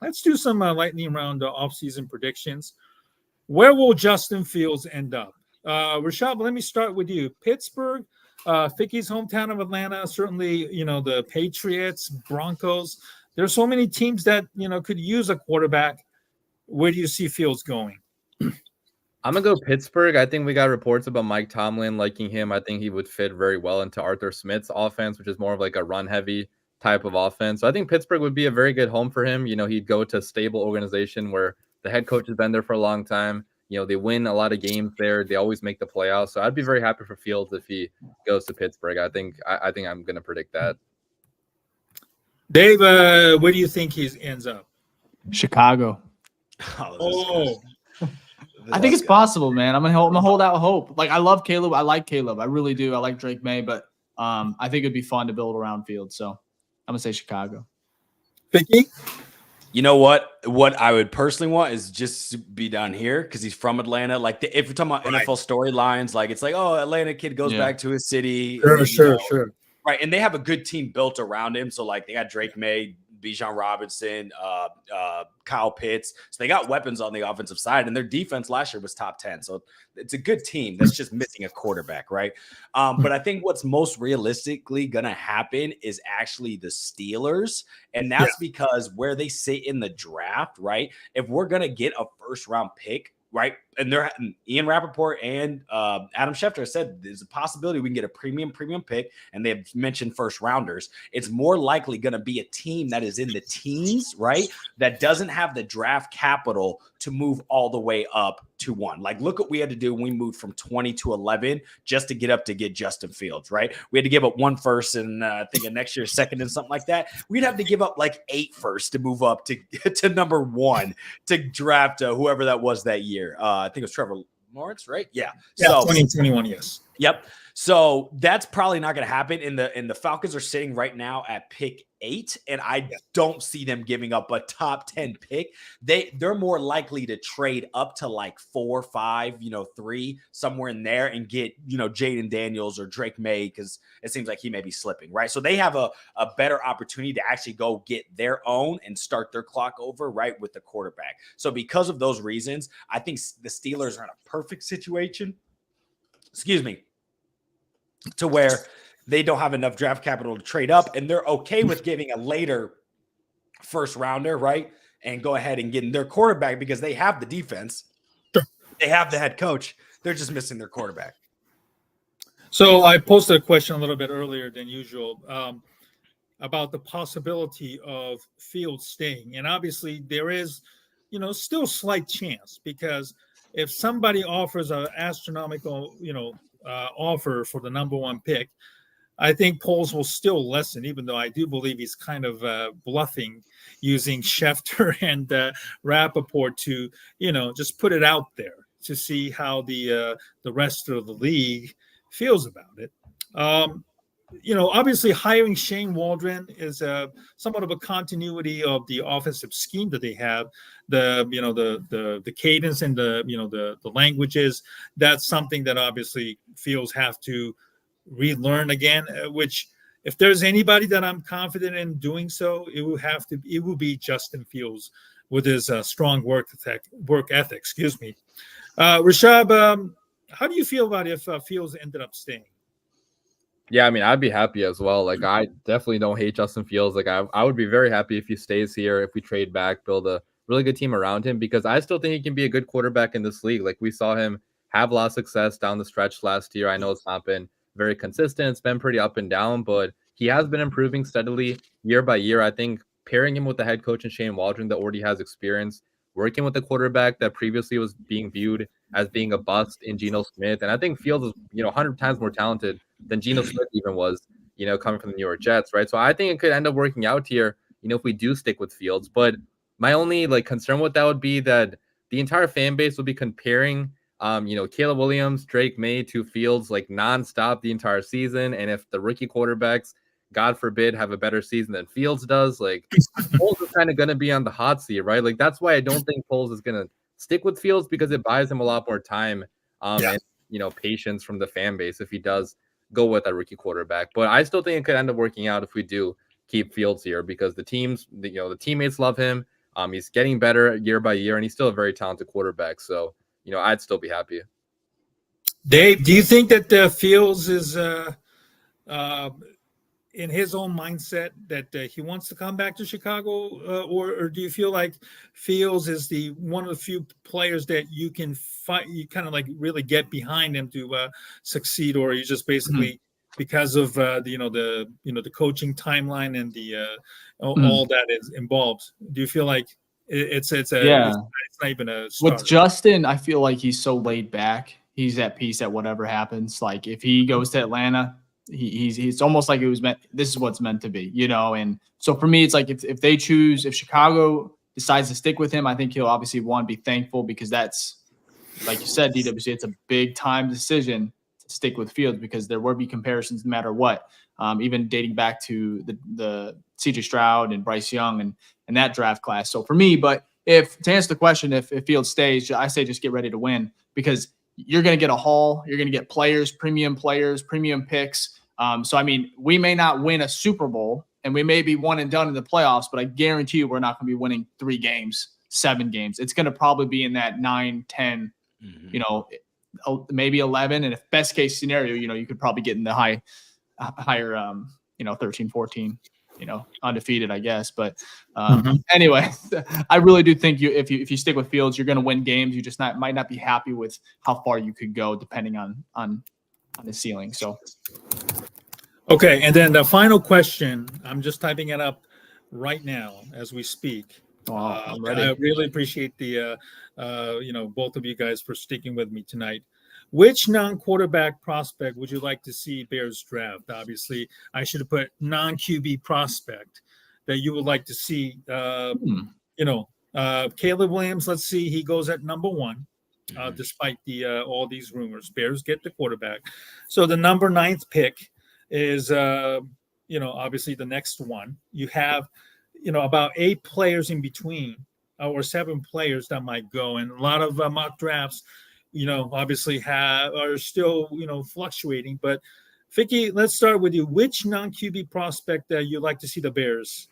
Let's do some lightning round offseason predictions. Where will Justin Fields end up? Rishab, let me start with you. Pittsburgh, Ficky's hometown of Atlanta, certainly, the Patriots, Broncos. There's so many teams that, could use a quarterback. Where do you see Fields going? I'm going to go Pittsburgh. I think we got reports about Mike Tomlin liking him. I think he would fit very well into Arthur Smith's offense, which is more of like a run-heavy type of offense. So I think Pittsburgh would be a very good home for him. He'd go to a stable organization where the head coach has been there for a long time. They win a lot of games there. They always make the playoffs. So I'd be very happy for Fields if he goes to Pittsburgh. I think I'm going to predict that. Dave, where do you think he ends up? Chicago. I think it's possible, man. I'm gonna hold out hope. Like, I love Caleb. I like Caleb. I really do. I like Drake May, but I think it'd be fun to build around Fields. So I'm gonna say Chicago. Ficky? You know what? What I would personally want is just to be down here because he's from Atlanta. Like, if you're talking about NFL storylines, like it's like, oh, Atlanta kid goes back to his city. Sure. Right, and they have a good team built around him. So, like, they got Drake May, Bijan Robinson, Kyle Pitts. So they got weapons on the offensive side, and their defense last year was top 10. So it's a good team that's just missing a quarterback, right? But I think what's most realistically going to happen is actually the Steelers, and that's because where they sit in the draft, right? If we're going to get a first-round pick, right, and Ian Rappaport and Adam Schefter said there's a possibility we can get a premium pick, and they've mentioned first rounders. It's more likely going to be a team that is in the teens, right, that doesn't have the draft capital to move all the way up to 1. Like, look what we had to do when we moved from 20 to 11 just to get Justin Fields, right? We had to give up 1 first and I think next year 2nd and something like that. We'd have to give up like 8 firsts to move up to number 1 to draft whoever that was that year. I think it was Trevor Lawrence, right? Yeah. So 2021, yes. Yep. So that's probably not going to happen. And the Falcons are sitting right now at pick 8, and I don't see them giving up a top 10 pick. They're more likely to trade up to like 4, 5, 3, somewhere in there, and get Jaden Daniels or Drake May, because it seems like he may be slipping, right? So they have a better opportunity to actually go get their own and start their clock over, right, with the quarterback. So because of those reasons, I think the Steelers are in a perfect situation. Excuse me. To where they don't have enough draft capital to trade up, and they're okay with giving a later first rounder, right? And go ahead and getting their quarterback because they have the defense. Sure. They have the head coach. They're just missing their quarterback. So I posted a question a little bit earlier than usual about the possibility of Fields staying. And obviously there is, still slight chance, because if somebody offers an astronomical, offer for the number 1 pick, I think polls will still lessen, even though I do believe he's kind of bluffing, using Schefter and Rappaport to, just put it out there to see how the rest of the league feels about it. Obviously hiring Shane Waldron is somewhat of a continuity of the offensive scheme that they have. The cadence and the languages. That's something that obviously Fields have to relearn again. Which, if there's anybody that I'm confident in doing so, it will be Justin Fields with his strong work ethic. Excuse me, Rishab. How do you feel about if Fields ended up staying? Yeah, I mean, I'd be happy as well. Like, I definitely don't hate Justin Fields. Like, I would be very happy if he stays here, if we trade back, build a really good team around him, because I still think he can be a good quarterback in this league. Like, we saw him have a lot of success down the stretch last year. I know it's not been very consistent. It's been pretty up and down, but he has been improving steadily year by year. I think pairing him with the head coach and Shane Waldron that already has experience, working with the quarterback that previously was being viewed as being a bust in Geno Smith. And I think Fields is, 100 times more talented than Geno Smith even was, coming from the New York Jets, right? So I think it could end up working out here, if we do stick with Fields. But my only concern with that would be that the entire fan base will be comparing, Caleb Williams, Drake May to Fields nonstop the entire season. And if the rookie quarterbacks, God forbid, have a better season than Fields does, Poles is kind of going to be on the hot seat, right? That's why I don't think Poles is going to stick with Fields, because it buys him a lot more time and patience from the fan base if he does go with a rookie quarterback. But I still think it could end up working out if we do keep Fields here, because the teammates love him. He's getting better year by year, and he's still a very talented quarterback. So, I'd still be happy. Dave, do you think that Fields is in his own mindset that he wants to come back to Chicago, or do you feel like Fields is one of the few players that you can fight, you kind of really get behind him to succeed, or you just basically because of the coaching timeline and the all that is involved? Do you feel like it's a It's not even a With starter. Justin, I feel like he's so laid back. He's at peace at whatever happens. Like if he goes to Atlanta, he's almost like it was meant. This is what's meant to be, you know. And so for me, it's like if they choose, if Chicago decides to stick with him, I think he'll obviously be thankful because that's, like you said, DWC, it's a big time decision to stick with Fields because there will be comparisons no matter what. Even dating back to the CJ Stroud and Bryce Young and that draft class. So for me, but to answer the question, if Fields stays, I say just get ready to win because you're going to get a haul. You're going to get players, premium picks. So, I mean, we may not win a Super Bowl and we may be one and done in the playoffs, but I guarantee you we're not going to be winning 3 games, 7 games. It's going to probably be in that 9, 10, you know, maybe 11. And if best case scenario, you know, you could probably get in the higher, you know, 13, 14, you know, undefeated, I guess. But anyway, I really do think if you stick with Fields, you're going to win games. You just might not be happy with how far you could go depending on the ceiling. So. Okay, and then the final question, I'm just typing it up right now as we speak. I'm ready. I really appreciate the, you know, both of you guys for sticking with me tonight. Which non-quarterback prospect would you like to see Bears draft? Obviously, I should have put non-QB prospect that you would like to see. You know, Caleb Williams, let's see, he goes at number 1, despite all these rumors. Bears get the quarterback. So the number 9th pick is, you know, obviously the next one. You have, you know, about 8 players in between or 7 players that might go. And a lot of mock drafts, you know, obviously are still, you know, fluctuating. But Ficky, let's start with you. Which non-QB prospect that you'd like to see the Bears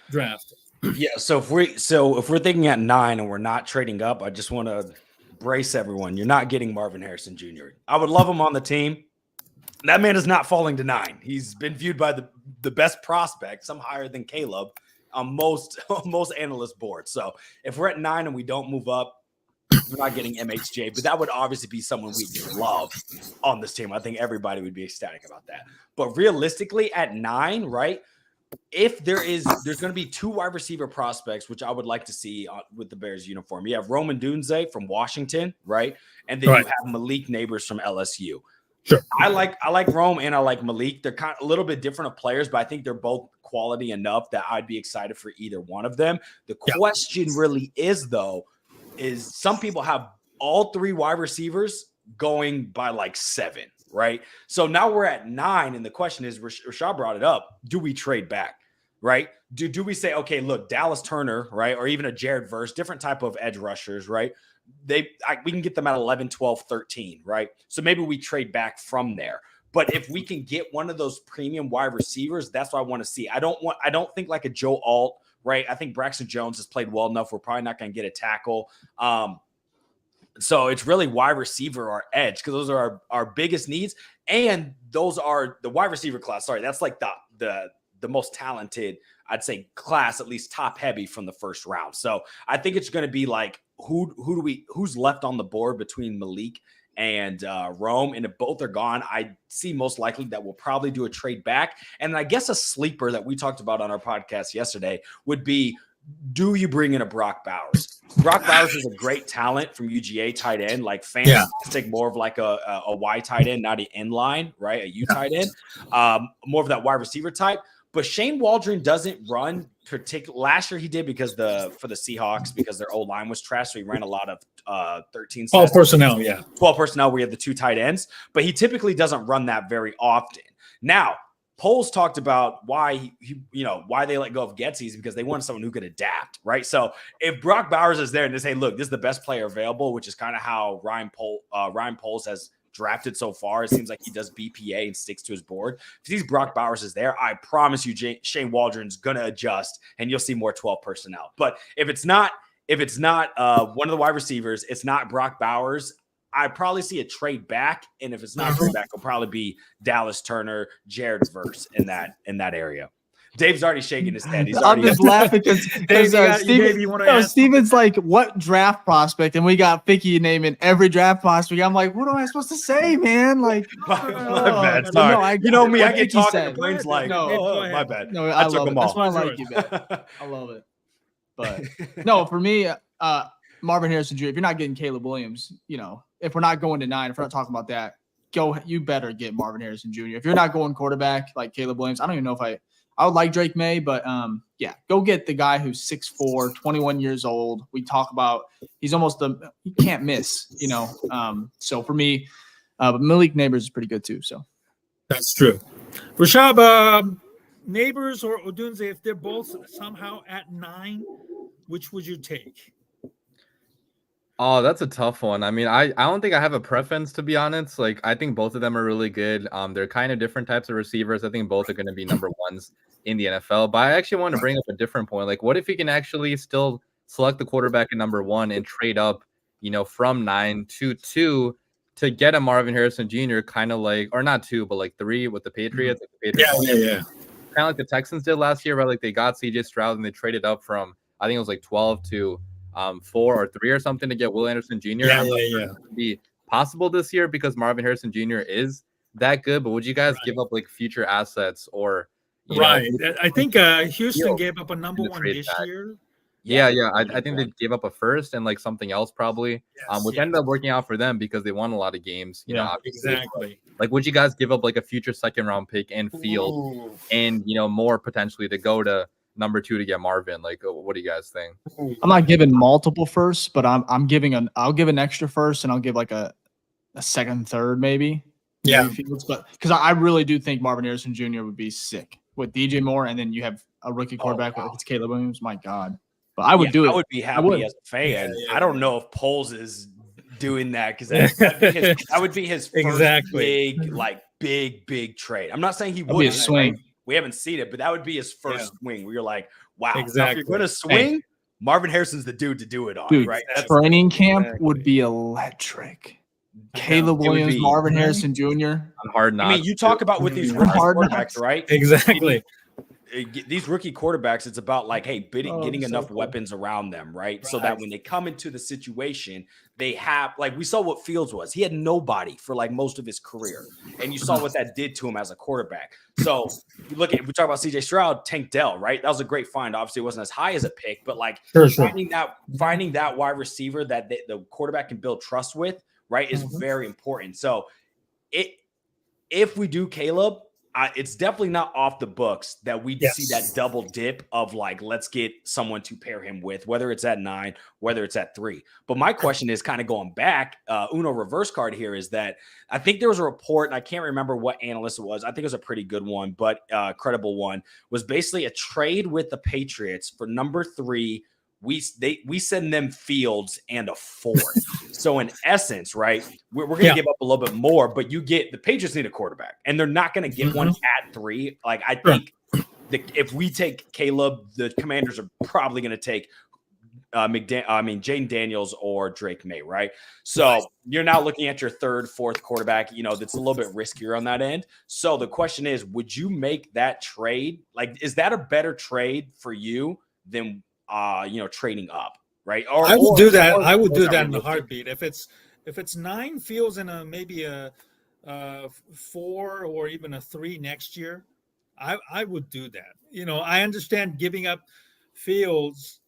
draft? Yeah. So if we're thinking at 9 and we're not trading up, I just want to brace everyone. You're not getting Marvin Harrison Jr. I would love him on the team. That man is not falling to 9. He's been viewed by the best prospect, some higher than Caleb, on most analyst boards. So if we're at 9 and we don't move up, we're not getting MHJ, but that would obviously be someone we love on this team. I think everybody would be ecstatic about that. But realistically, at 9, right? If there's going to be 2 wide receiver prospects, which I would like to see with the Bears uniform. You have Roman Dunze from Washington, right? And then you have Malik Neighbors from LSU. Sure. I like Rome and I like Malik. They're kind of a little bit different of players, but I think they're both quality enough that I'd be excited for either one of them. The question really is, though, is some people have all 3 wide receivers going by like 7, right? So now we're at 9, and the question is, Rashad brought it up, do we trade back, right? Do we say, okay, look, Dallas Turner, right, or even a Jared Verse, different type of edge rushers, right? We can get them at 11, 12, 13, right? So maybe we trade back from there. But if we can get one of those premium wide receivers, that's what I want to see. I don't think like a Joe Alt, right? I think Braxton Jones has played well enough. We're probably not going to get a tackle. So it's really wide receiver or edge because those are our biggest needs. And those are the wide receiver class. Sorry, that's like the most talented, I'd say, class, at least top heavy from the first round. So I think it's going to be like, who's left on the board between Malik and Rome, and if both are gone, I see most likely that we'll probably do a trade back. And I guess a sleeper that we talked about on our podcast yesterday would be, do you bring in a Brock Bowers? Brock Bowers is a great talent from UGA tight end, like fantastic, more of like a Y tight end, not an in line, right? A U tight end, more of that wide receiver type. But Shane Waldron doesn't run last year he did because for the Seahawks, because their old line was trash. So he ran a lot of 13 12 personnel. Yeah. 12 personnel. We have the 2 tight ends, but he typically doesn't run that very often. Now, Poles talked about why why they let go of Getsy's, because they wanted someone who could adapt, right? So if Brock Bowers is there and they say, look, this is the best player available, which is kind of how Ryan Poles has drafted so far. It seems like he does BPA and sticks to his board. If these Brock Bowers is there, I promise you Shane Waldron's going to adjust and you'll see more 12 personnel. But if it's not one of the wide receivers, it's not Brock Bowers, I probably see a trade back. And if it's not trade back, it'll probably be Dallas Turner, Jared Verse in that area. Dave's already shaking his head. I'm just laughing because Steven's like, what draft prospect? And we got Ficky naming every draft prospect. I'm like, what am I supposed to say, man? Like, my bad. Sorry. No, you know me. I get talking. The brain's like, my bad. No, I love it. That's why I like you, man. I love it. But no, for me, Marvin Harrison Jr., if you're not getting Caleb Williams, if we're not going to 9, if we're not talking about that, you better get Marvin Harrison Jr. If you're not going quarterback like Caleb Williams, I don't even know if I would like Drake May, but go get the guy who's 6'4", 21 years old. We talk about he's almost he can't miss, So for me, but Malik Neighbors is pretty good too. So that's true. Rishab, Neighbors or Odunze, if they're both somehow at 9, which would you take? Oh, that's a tough one. I mean, I don't think I have a preference, to be honest. Like, I think both of them are really good. They're kind of different types of receivers. I think both are going to be number ones in the NFL. But I actually want to bring up a different point. Like, what if you can actually still select the quarterback at number 1 and trade up, from 9 to 2 to get a Marvin Harrison Jr. kind of like, or not 2, but like 3 with the Patriots. Like the Patriots Yeah. Kind of like the Texans did last year, right? Like they got CJ Stroud and they traded up from, I think it was like 12 to 4 or 3 or something to get Will Anderson Jr. Yeah. Be possible this year because Marvin Harrison Jr. is that good. But would you guys give up like future assets or right? I think Houston gave up a number 1 this year. Yeah. I think they gave up a first and like something else probably, which ended up working out for them because they won a lot of games. You know, exactly. Like, would you guys give up like a future 2nd round pick and Field and more potentially to go to number 2 to get Marvin? Like, what do you guys think? I'm not giving multiple firsts, but I'll give an extra first and I'll give like a 2nd, 3rd maybe. Yeah. Fields, but because I really do think Marvin Harrison Jr. would be sick with DJ Moore, and then you have a rookie quarterback with Caleb Williams. My God. But I would do it. I would be happy as a fan. I don't know if Poles is doing that because that would be his first big trade. I'm not saying he would be a swing. We haven't seen it, but that would be his first swing where you're like, wow, exactly. Now if you're going to swing, Marvin Harrison's the dude to do it on, dude, right? Training camp would be electric. Caleb Williams, Marvin Harrison Jr. On Hard Knocks. I mean, you talk about with these rookie quarterbacks, right? Exactly. These rookie quarterbacks, it's about like, hey, getting enough weapons around them, right? So that when they come into the situation, they have, like, we saw what Fields was. He had nobody for like most of his career, and you saw what that did to him as a quarterback. So we talk about CJ Stroud, Tank Dell, right? That was a great find. Obviously, it wasn't as high as a pick, but like finding that wide receiver that the quarterback can build trust with, right, is very important. So if we do Caleb, it's definitely not off the books that we see that double dip of like, let's get someone to pair him with, whether it's at 9, whether it's at 3. But my question is kind of going back, Uno reverse card here is that I think there was a report, and I can't remember what analyst it was. I think it was a pretty good one, but credible one, was basically a trade with the Patriots for number 3. We send them Fields and a 4th. So in essence, right, we're going to give up a little bit more, but the Patriots need a quarterback, and they're not going to get one at 3. Like, I think if we take Caleb, the Commanders are probably going to take Jane Daniels or Drake May, right? So you're now looking at your 3rd, 4th quarterback, that's a little bit riskier on that end. So the question is, would you make that trade? Like, is that a better trade for you than trading up, right? I would do that. I would do that in a heartbeat. If it's 9 Fields and maybe a 4 or even a 3 next year, I would do that. I understand giving up Fields,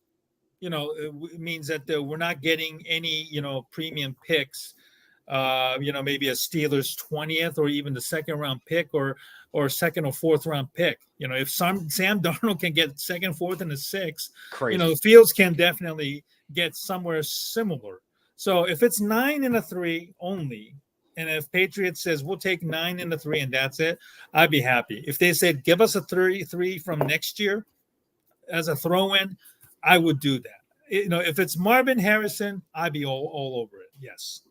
it means that we're not getting any, premium picks. Maybe a Steelers 20th or even the 2nd round pick or 2nd or 4th round pick. If Sam Darnold can get 2nd, 4th, and a 6th, Fields can definitely get somewhere similar. So if it's 9 and a 3 only, and if Patriots says we'll take 9 and a 3 and that's it, I'd be happy. If they said give us a 3 from next year as a throw-in, I would do that. If it's Marvin Harrison, I'd be all over it. Yes.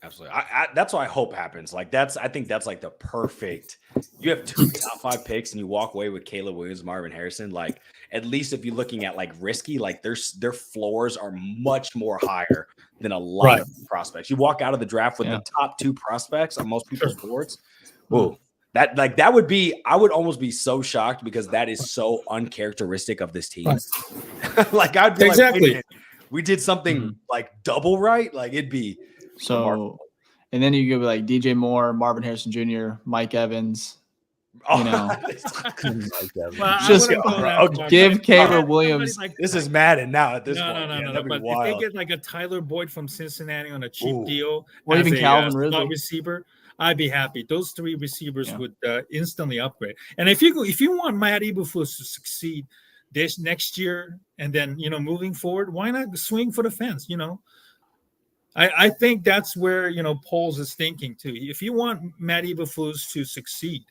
Absolutely. That's what I hope happens. Like I think that's like the perfect. You have 2 top 5 picks and you walk away with Caleb Williams, Marvin Harrison. Like, at least if you're looking at like risky, like their floors are much more higher than a lot of prospects. You walk out of the draft with the top 2 prospects on most people's boards. Ooh, that would be. I would almost be so shocked because that is so uncharacteristic of this team. Like, I'd be like, we did something like double right. Like, it'd be. So, and then you go like DJ Moore, Marvin Harrison Jr., Mike Evans, You know, Well, I Just wouldn't go that okay, far, give but Caleb somebody Williams- like- this is Madden now at this no, point. no, Yeah, no, no. that'd be But if wild. they get like a Tyler Boyd from Cincinnati on a cheap Ooh. deal, Or as even a, Calvin slot Ridley. receiver, I'd be happy. Those three receivers Yeah. would instantly upgrade. And if you want Matt Eberflus to succeed this next year, and then moving forward, why not swing for the fence? I think that's where Poles is thinking too. If you want Matt Eberflus to succeed,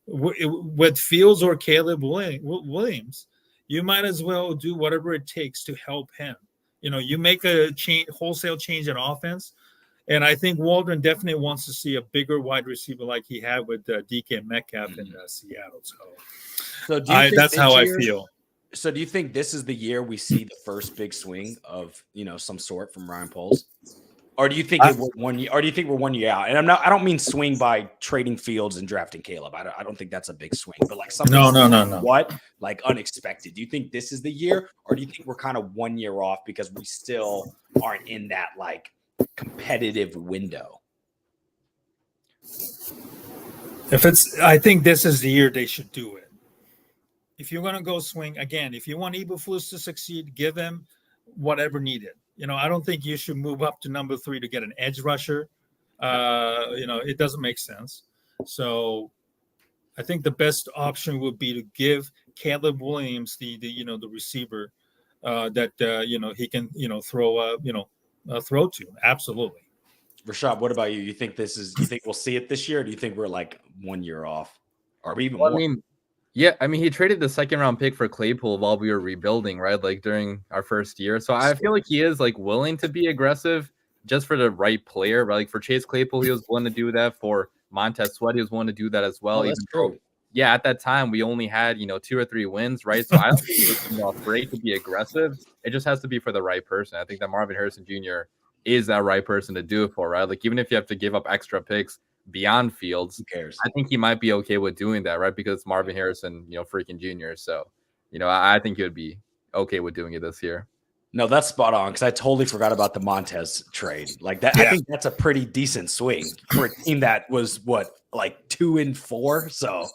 with Fields or Caleb Williams, you might as well do whatever it takes to help him. You make a wholesale change in offense, and I think Waldron definitely wants to see a bigger wide receiver like he had with DK Metcalf in Seattle. So do you think That's this how year- I feel. So do you think this is the year we see the first big swing of some sort from Ryan Poles? Or do you think we're 1 year? Or do you think we're 1 year out? And I don't mean swing by trading Fields and drafting Caleb. I don't think that's a big swing. But like something, No. what like unexpected? Do you think this is the year, or do you think we're kind of 1 year off because we still aren't in that like competitive window? I think this is the year they should do it. If you're going to go swing again, if you want Eberflus to succeed, give him whatever needed. I don't think you should move up to number 3 to get an edge rusher. It doesn't make sense. So I think the best option would be to give Caleb Williams the receiver that he can throw to. Absolutely. Rashab, what about you? You think we'll see it this year, or do you think we're like 1 year off, or even more? He traded the second round pick for Claypool while we were rebuilding, right? Like during our first year. So I feel like he is like willing to be aggressive just for the right player, right? Like for Chase Claypool, he was willing to do that. For Montez Sweat, he was willing to do that as well. That's true. At that time, we only had 2 or 3 wins, right? So I don't think it's afraid to be aggressive. It just has to be for the right person. I think that Marvin Harrison Jr. is that right person to do it for, right? Like even if you have to give up extra picks beyond Fields, Who cares? I think he might be okay with doing that, right? Because it's Marvin Harrison, freaking Jr. So, I think he would be okay with doing it this year. No, that's spot on, because I totally forgot about the Montez trade. Like that, I think that's a pretty decent swing for a team that was 2-4. So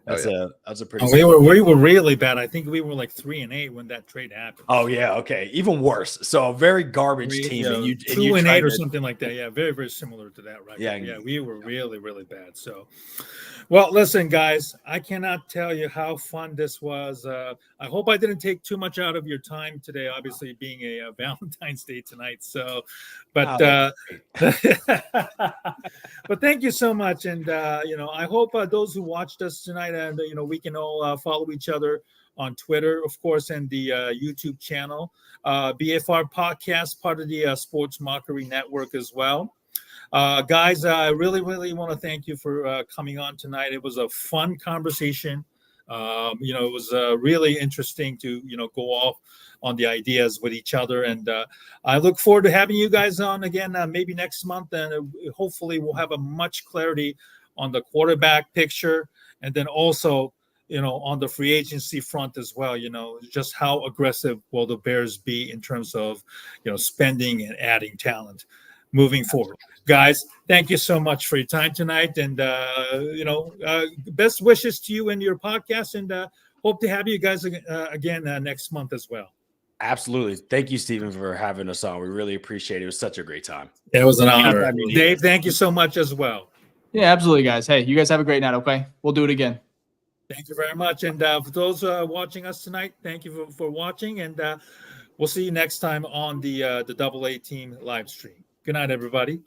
that's a pretty. We were really bad. I think we were like 3-8 when that trade happened. Oh yeah, okay, even worse. So a very garbage team, and you 2-8 or something like that. Yeah, very very similar to that, right? Yeah, we were really really bad. So, well, listen, guys, I cannot tell you how fun this was. I hope I didn't take too much out of your time today. Obviously, being a Valentine's Day tonight. So, but but thank you so much, and I hope those who watched us tonight, and we can all follow each other on Twitter, of course, and the YouTube channel, BFR Podcast, part of the Sports Mockery Network as well. Guys, I really, really want to thank you for coming on tonight. It was a fun conversation. It was really interesting to, go off on the ideas with each other. And I look forward to having you guys on again, maybe next month. And hopefully we'll have a much clarity on the quarterback picture. And then also, on the free agency front as well, just how aggressive will the Bears be in terms of, spending and adding talent moving forward. Guys, thank you so much for your time tonight. And, best wishes to you and your podcast. And hope to have you guys again next month as well. Absolutely. Thank you, Stephen, for having us on. We really appreciate it. It was such a great time. It was an honor. Dave, thank you so much as well. Yeah, absolutely, guys. Hey, you guys have a great night, okay? We'll do it again. Thank you very much. And for those watching us tonight, thank you for watching. And we'll see you next time on the Double A Team live stream. Good night, everybody.